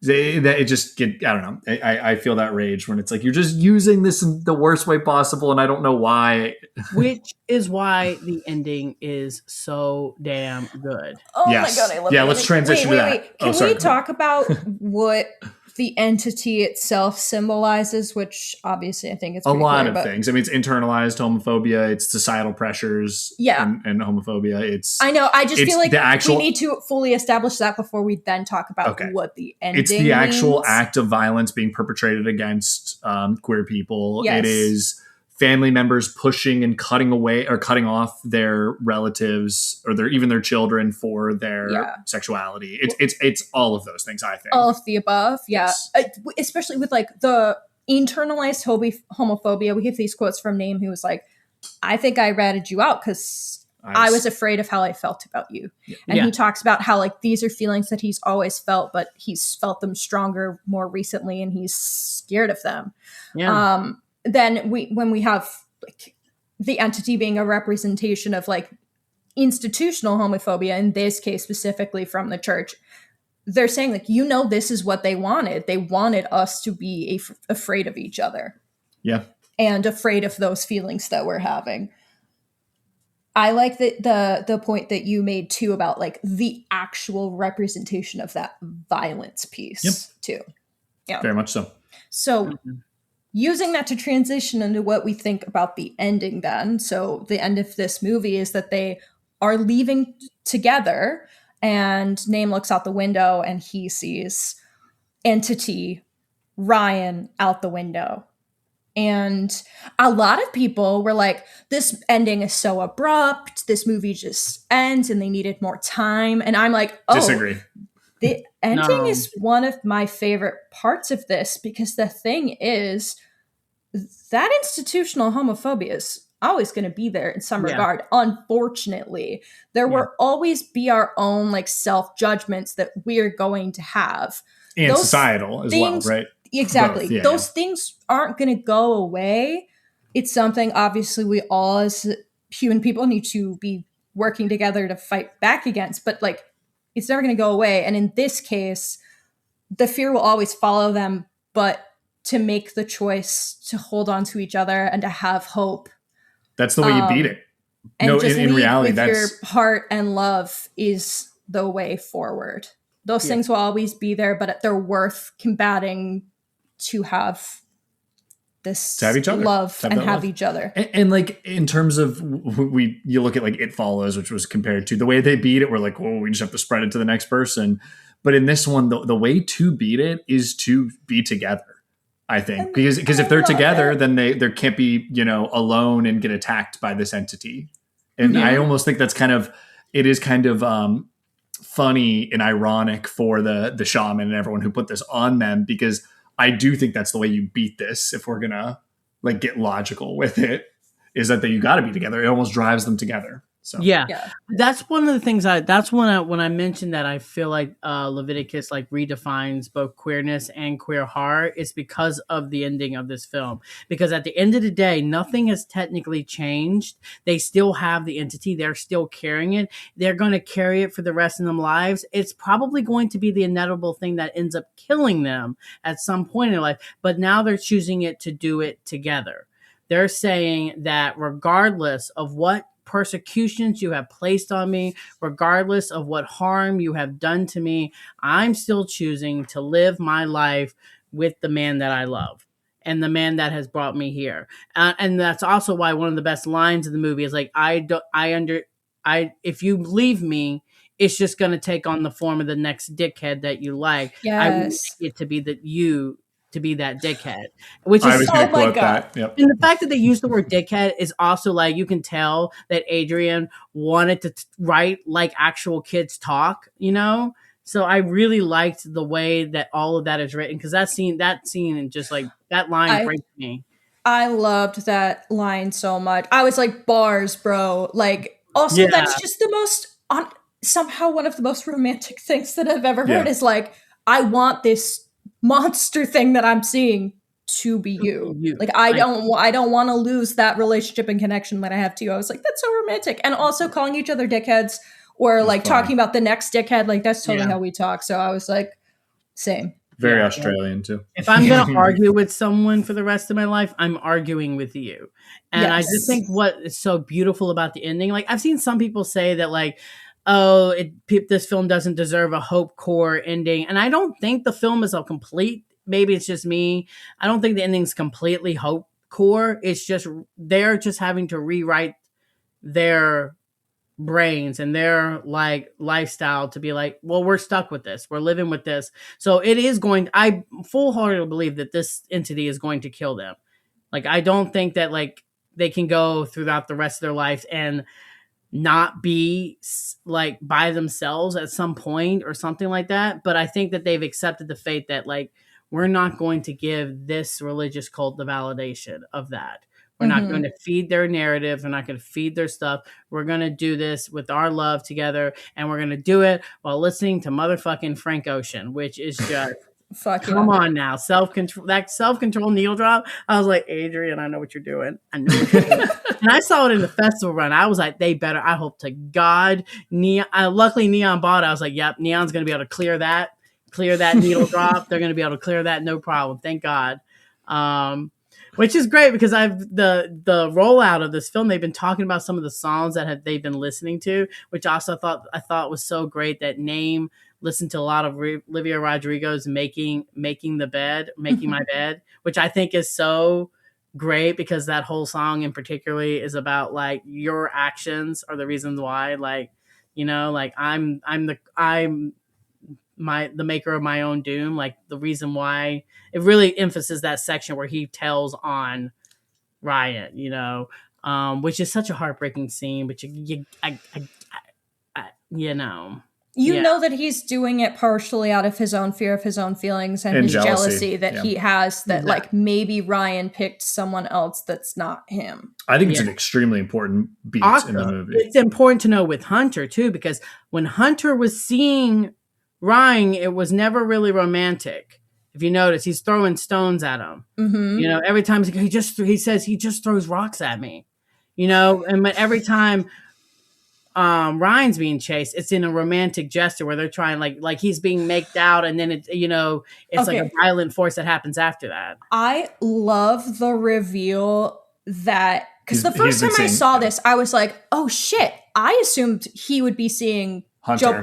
I don't know. I feel that rage when it's like, you're just using this in the worst way possible. And I don't know why, which is why the ending is so damn good. Oh my God. I love it. Let's transition to that. Wait. Can we talk about what the entity itself symbolizes, which obviously I think it's a lot of things. I mean, it's internalized homophobia, it's societal pressures, and homophobia. I know. I just feel like we need to fully establish that before we then talk about what the ending It's the actual act of violence being perpetrated against queer people. Yes. It is family members pushing and cutting off their relatives or even their children for their sexuality. It's all of those things, I think. All of the above, especially with like the internalized homophobia. We have these quotes from Name, who was like, I think I ratted you out because I was afraid of how I felt about you. And he talks about how like these are feelings that he's always felt, but he's felt them stronger more recently and he's scared of them. Yeah. Then when we have like the entity being a representation of like institutional homophobia, in this case specifically from the church, they're saying like, this is what they wanted. They wanted us to be afraid of each other. Yeah. And afraid of those feelings that we're having. I like the point that you made too about like the actual representation of that violence piece too. Yeah. Very much so. So using that to transition into what we think about the ending then. So the end of this movie is that they are leaving together and Name looks out the window and he sees entity Ryan out the window. And a lot of people were like, this ending is so abrupt. This movie just ends and they needed more time. And I'm like, disagree. The ending is one of my favorite parts of this because the thing is that institutional homophobia is always going to be there in some regard. Unfortunately, there will always be our own like self-judgments that we're going to have. And those societal as well, right? Exactly. Those things aren't going to go away. It's something obviously we all as human people need to be working together to fight back against, but like it's never going to go away. And in this case, the fear will always follow them, but to make the choice to hold on to each other and to have hope. That's the way you beat it. And no, in reality, that's your heart and love is the way forward. Those things will always be there, but they're worth combating to have this to have each other. Love and have each other. And like in terms of you look at like It Follows, which was compared to the way they beat it. We're like, we just have to spread it to the next person. But in this one, the way to beat it is to be together. I think because if they're together, then there can't be alone and get attacked by this entity. And I almost think that's kind of funny and ironic for the shaman and everyone who put this on them, because I do think that's the way you beat this. If we're gonna like get logical with it, is that you got to be together. It almost drives them together. So that's one of the things when I mentioned that I feel like Leviticus like redefines both queerness and queer horror. It's because of the ending of this film. Because at the end of the day, nothing has technically changed. They still have the entity. They're still carrying it. They're going to carry it for the rest of their lives. It's probably going to be the inevitable thing that ends up killing them at some point in their life. But now they're choosing it to do it together. They're saying that regardless of what persecutions you have placed on me, regardless of what harm you have done to me, I'm still choosing to live my life with the man that I love and the man that has brought me here. And that's also why one of the best lines of the movie is like, if you leave me, it's just going to take on the form of the next dickhead that you like. Yes. I want it to be that you to be that dickhead, which I is was Oh going to my quote God. that. Yep. and the fact that they use the word dickhead is also like you can tell that Adrian wanted to write like actual kids talk, you know? So I really liked the way that all of that is written because that scene and just like that line breaks me. I loved that line so much. I was like, bars, bro. Like, also, Yeah. that's just the most, somehow one of the most romantic things that I've ever heard Yeah. is like, I want this monster thing that I'm seeing to be you. Like, I don't want to lose that relationship and connection that I have to you. I was like, that's so romantic. And also calling each other dickheads or like funny. talking about the next dickhead, like that's totally Yeah. how we talk. So I was like, same. Very Yeah. Australian too. If I'm going to argue with someone for the rest of my life, I'm arguing with you. And I just Yes. think what is so beautiful about the ending, like I've seen some people say that like, oh, this film doesn't deserve a hope core ending. And I don't think the film is a complete, maybe it's just me. I don't think the ending's completely hope core. It's just, they're just having to rewrite their brains and their like lifestyle to be like, well, we're stuck with this, we're living with this, so it is going, I full-heartedly believe that this entity is going to kill them. Like I don't think that like they can go throughout the rest of their life and not be like by themselves at some point or something like that, but I think that they've accepted the fate that like we're not going to give this religious cult the validation of that. We're not going to feed their narrative. We're not going to feed their stuff. We're going to do this with our love together. And we're going to do it while listening to motherfucking Frank Ocean, which is just, come on now. Self-control, that self-control needle drop. I was like, Adrian, I know what you're doing. I know what you're doing. And I saw it in the festival run. I was like, they better, I hope to God. Luckily, Neon bought it. I was like, yep, Neon's going to be able to clear that needle drop. They're going to be able to clear that. No problem. Thank God. Which is great because the rollout of this film, they've been talking about some of the songs that they've been listening to, which also I thought was so great. That Name listened to a lot of Olivia Rodrigo's making my bed, which I think is so great because that whole song in particularly is about like your actions are the reasons why, like, you know, like I'm the maker of my own doom. Like the reason why it really emphasizes that section where he tells on Ryan, you know, which is such a heartbreaking scene, but you know, you know that he's doing it partially out of his own fear of his own feelings and his jealousy that he has, that like maybe Ryan picked someone else that's not him. I think it's an extremely important beat in the movie. It's important to know with Hunter too, because when Hunter was seeing Ryan, it was never really romantic. If you notice, he's throwing stones at him. You know, every time he says he just throws rocks at me. You know, and every time Ryan's being chased, it's in a romantic gesture where they're trying like he's being maked out, and then it's, you know, it's like a violent force that happens after that. I love the reveal that, because the first time I saw this, I was like, oh shit, I assumed he would be seeing Hunter.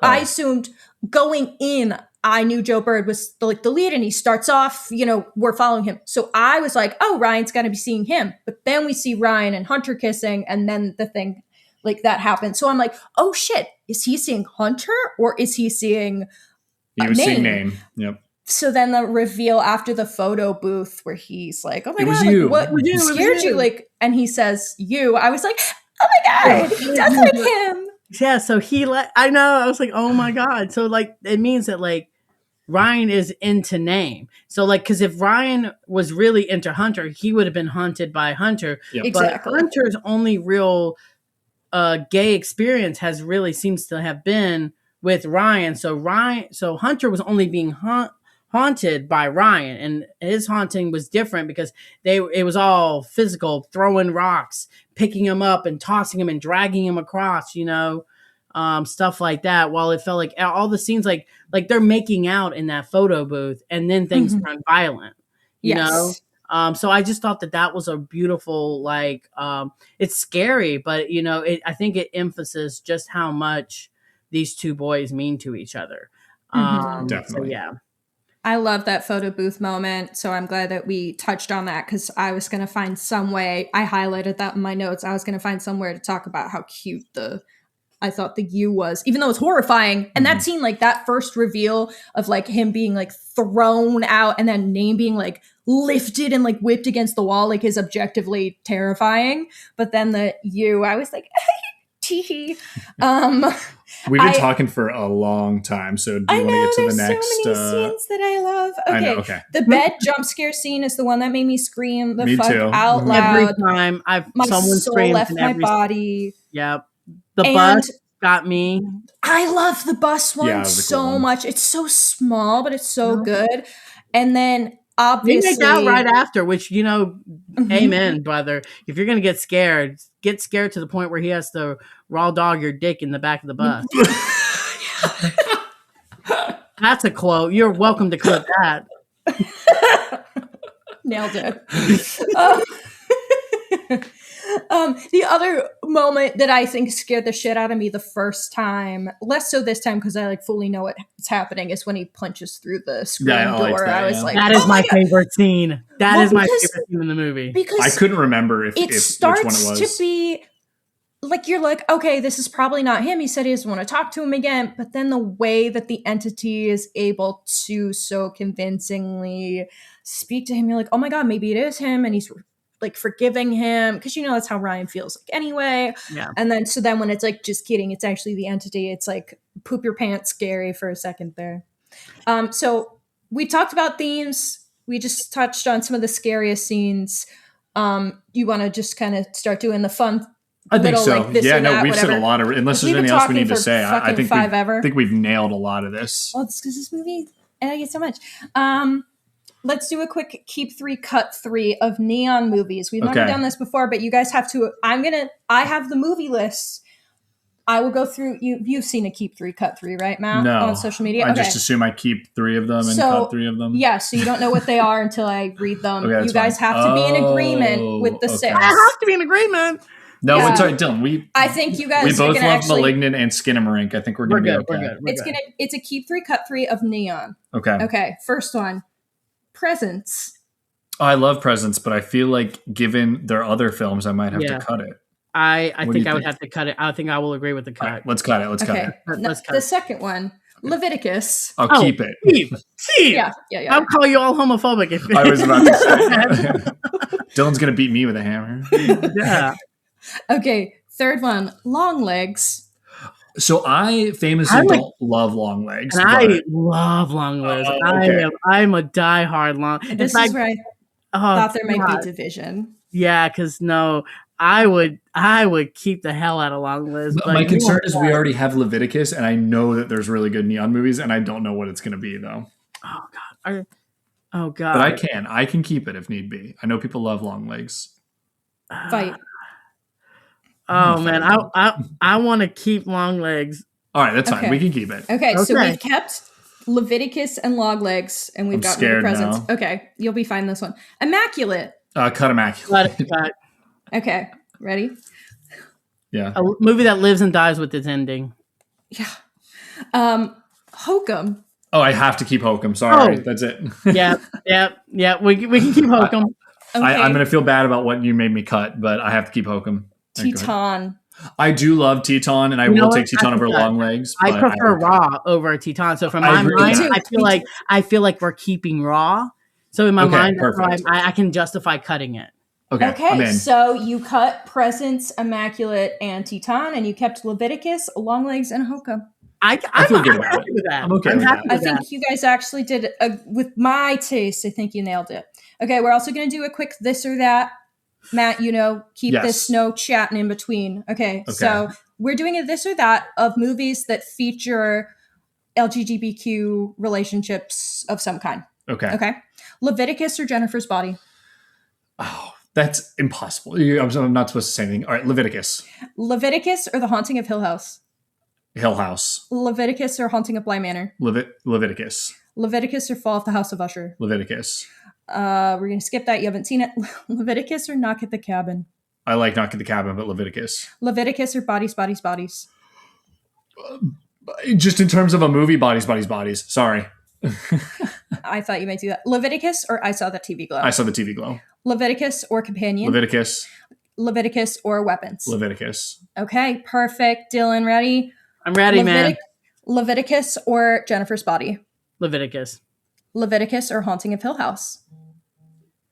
I assumed going in, I knew Joe Bird was the lead, and he starts off, you know, we're following him. So I was like, oh, Ryan's got to be seeing him. But then we see Ryan and Hunter kissing, and then the thing like that happens. So I'm like, oh shit, is he seeing Hunter or is he seeing He was seeing Name. Yep. So then the reveal after the photo booth where he's like, oh my God, like, you. What scared you? Like, and he says, you. I was like, oh my God, he does like him. Yeah, so I know, I was like, oh my God. So like, it means that like Ryan is into Name. So like, because if Ryan was really into Hunter, he would have been haunted by Hunter. Yep. Exactly. But Hunter's only real gay experience seems to have been with Ryan. So Hunter was only being haunted by Ryan, and his haunting was different because it was all physical, throwing rocks, picking him up and tossing him and dragging him across, you know, stuff like that. While it felt like all the scenes, like they're making out in that photo booth, and then things turn violent, you know? So I just thought that was a beautiful, like, it's scary, but you know, I think it emphasizes just how much these two boys mean to each other. Definitely. So yeah. I love that photo booth moment. So I'm glad that we touched on that, because I was going to find some way. I highlighted that in my notes. I was going to find somewhere to talk about how cute I thought the U was, even though it's horrifying. And that scene, like that first reveal of like him being like thrown out and then name being like lifted and like whipped against the wall, like is objectively terrifying. But then the U, I was like, tee. We've been talking for a long time, so do you want to get to the next? So many scenes that I love. Okay. I know, okay. The bed jump scare scene is the one that made me scream the Me fuck too. out loud. Every time My someone soul screams left in my every body. Yep. The And bus got me. I love the bus one Yeah, it was a so cool one. much. It's so small, but it's so good. And then They obviously make out right after, which, you know, Mhm. amen, brother. If you're going to get scared to the point where he has to raw dog your dick in the back of the bus. That's a quote. You're welcome to clip that. Nailed it. The other moment that I think scared the shit out of me the first time, less so this time because I like fully know what's happening, is when he punches through the screen door. I was like, that is oh my God. favorite scene. That Well, is my because- favorite scene in the movie. Because I couldn't remember if it which one it starts was. to be like, you're like, okay, this is probably not him. He said he doesn't want to talk to him again. But then the way that the entity is able to so convincingly speak to him, you're like, oh my God, maybe it is him. And he's like forgiving him. Because, you know, that's how Ryan feels like anyway. Yeah. And then, so then when it's like, just kidding, it's actually the entity. It's like poop your pants scary for a second there. So we talked about themes. We just touched on some of the scariest scenes. You want to just kind of start doing the fun? I think so. Like this yeah, or no, that, we've whatever. said a lot of. Unless there's We've been anything else we talking need to for say, I fucking think forever. I think we've nailed a lot of this. Well, it's because this movie, I like it so much. Let's do a quick keep 3, cut 3 of neon movies. We've never Okay. done this before, but you guys have to. I have the movie list. I will go through. You've seen a keep 3, cut 3, right, Matt? No, On social media. I just assume I keep 3 of them and cut 3 of them. Yeah, so you don't know what they are until I read them. Okay, that's you guys fine. have to be in agreement with the Okay. 6. I have to be in agreement. No, Yeah. it's all right, Dylan. I think you guys we are both gonna love actually. Malignant and Skinamarink. I think we're We're gonna good. be okay. We're good. We're good. It's a keep 3, cut 3 of neon. Okay. Okay, first one, Presents. Oh, I love Presents, but I feel like given their other films, I might have Yeah. to cut it. I What do think you I would think? have to cut it. I think I will agree with the All cut. right, let's cut it. Let's cut Okay, it. Let's cut the it. second one, Leviticus. I'll keep it. Steve. Yeah. I'll call you all homophobic if I was about to say. Dylan's gonna beat me with a hammer. Yeah. Okay, third one, Long Legs. So I famously don't love long legs. And but I love long legs. Oh, okay. I'm a diehard long. This is where I thought there might God. be division. Yeah, because no, I would keep the hell out of long legs. My concern is we already have Leviticus, and I know that there's really good neon movies, and I don't know what it's going to be though. Oh God. But I can keep it if need be. I know people love long legs. Fight. Oh man, I want to keep long legs. All right, that's Okay. fine. We can keep it. Okay, so Okay. we've kept Leviticus and Long Legs, and we've I'm got scared Presents. now. Okay, you'll be fine this one. Immaculate. Cut Immaculate. Cut. Okay, ready? Yeah. A movie that lives and dies with its ending. Yeah. Hokum. Oh, I have to keep Hokum. Sorry, Oh. that's it. Yeah. We can keep Hokum. Okay. I'm going to feel bad about what you made me cut, but I have to keep Hokum. Okay, go ahead. Teton. I do love Teton, and I You know will what? take Teton I over forgot. long legs. I but prefer Raw over Teton. So from I my agree with mind, that. I feel like we're keeping Raw. So in my Okay, mind, that's why perfect. I can justify cutting it. Okay, I'm Okay, in. so you cut Presence, Immaculate, and Teton, and you kept Leviticus, Long Legs, and Hokum. I feel good I'm about happy it. with that. I'm okay with happy that. I with think that. you guys actually did with my taste. I think you nailed it. Okay, we're also going to do a quick this or that. Matt, keep Yes. this no chatting in between. Okay, so we're doing a this or that of movies that feature LGBTQ relationships of some kind. Okay. Okay, Leviticus or Jennifer's Body. Oh, that's impossible. I'm not supposed to say anything. All right, Leviticus. Leviticus or The Haunting of Hill House. Hill House. Leviticus or Haunting of Bly Manor. Leviticus. Leviticus or Fall of the House of Usher. Leviticus. We're going to skip that. You haven't seen it. Leviticus or Knock at the Cabin. I like Knock at the Cabin, but Leviticus. Leviticus or Bodies, Bodies, Bodies. Just in terms of a movie, Bodies. Sorry. I thought you might do that. Leviticus or I Saw the TV Glow. I saw the TV glow. Leviticus or Companion. Leviticus. Leviticus or weapons? Leviticus. Okay, perfect. Dylan, ready? I'm ready, man. Leviticus or Jennifer's Body? Leviticus. Leviticus or Haunting of Hill House?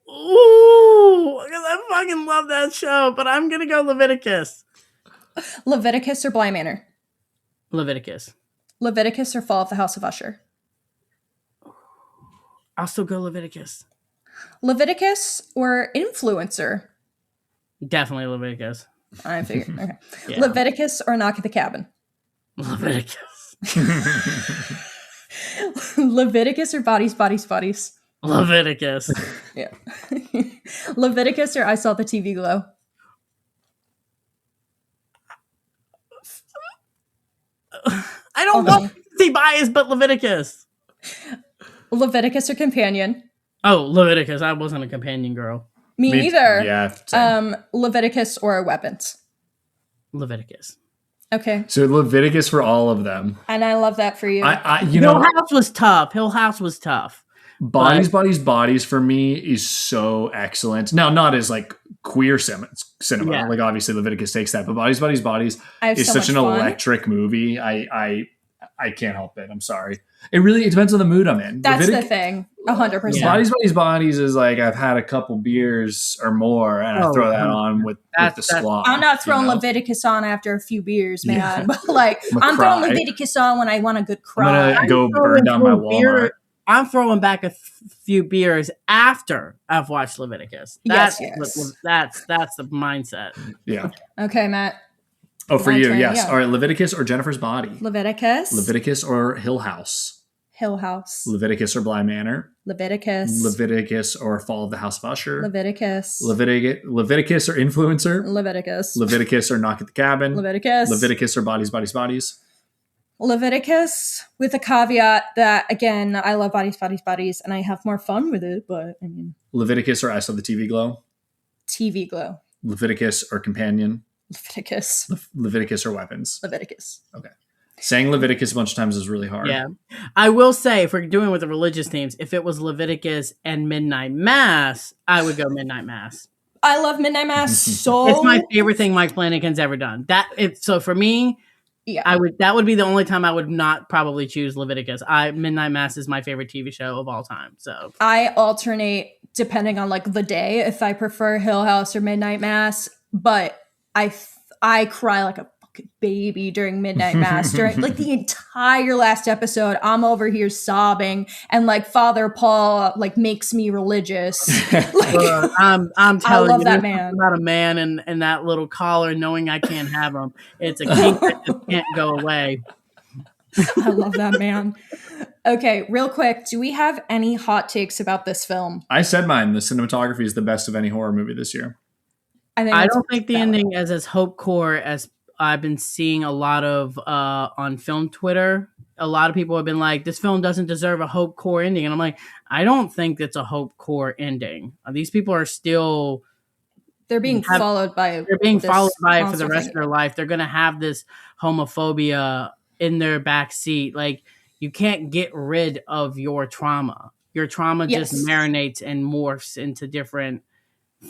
Ooh, because I fucking love that show, but I'm gonna go Leviticus. Leviticus or Bly Manor? Leviticus. Leviticus or Fall of the House of Usher? I'll still go Leviticus. Leviticus or Influencer? Definitely Leviticus. I figured. Okay. Yeah. Leviticus or Knock at the Cabin? Leviticus. Leviticus or Bodies, Bodies, Bodies? Leviticus. Yeah. Leviticus or I Saw the TV Glow? I don't want to see bias, but Leviticus. Leviticus or Companion? Oh, Leviticus. I wasn't a companion girl. Me neither. Yeah. Same. Leviticus or Weapons? Leviticus. Okay. So Leviticus for all of them. And I love that for you. Hill House was tough. Hill House was tough. Bodies, Bodies, Bodies for me is so excellent. Now, not as like queer cinema. Yeah. Like obviously Leviticus takes that, but Bodies, Bodies, Bodies is so such an much fun. electric movie. I can't help it. I'm sorry. It depends on the mood I'm in. That's the thing. 100%. Yeah. Bodies, Bodies, Bodies is like I've had a couple beers or more, and I throw that on with the squad. I'm not throwing Leviticus on after a few beers, man. Yeah. But like I'm throwing Leviticus on when I want a good cry. I'm gonna go burn down my Walmart. I'm throwing back a few beers after I've watched Leviticus. That's the mindset. Yeah. Okay, Matt. Oh, for you, yes. Yeah. All right, Leviticus or Jennifer's Body? Leviticus or Hill House? Hill House. Leviticus or Bly Manor? Leviticus or Fall of the House of Usher? Leviticus or Influencer? Leviticus or Knock at the Cabin? Leviticus or Bodies, Bodies, Bodies? Leviticus, with a caveat that, again, I love Bodies, Bodies, Bodies, and I have more fun with it, but I mean... Leviticus or I Saw the TV Glow? TV Glow. Leviticus or Companion? Leviticus. Leviticus or Weapons? Leviticus. Okay. Saying Leviticus a bunch of times is really hard. Yeah. I will say, if we're doing with the religious themes, if it was Leviticus and Midnight Mass, I would go Midnight Mass. I love Midnight Mass so... It's my favorite thing Mike Flanagan's ever done. So for me... Yeah, that would be the only time I would not probably choose Leviticus. Midnight Mass is my favorite TV show of all time. So I alternate depending on like the day if I prefer Hill House or Midnight Mass, but I cry like a fucking baby during Midnight Mass during like the entire last episode. I'm over here sobbing, and like Father Paul like makes me religious. Like, I'm telling I love you, that man. About a man and that little collar, knowing I can't have him. It's a kink that just can't go away. I love that man. Okay, real quick, do we have any hot takes about this film? I said mine. The cinematography is the best of any horror movie this year. I don't think the ending is as hope core as I've been seeing a lot of on film Twitter. A lot of people have been like, this film doesn't deserve a hope core ending. And I'm like, I don't think it's a hope core ending. These people are still... They're being followed by it for the rest of their life. They're going to have this homophobia in their backseat. Like, you can't get rid of your trauma. Your trauma just marinates and morphs into different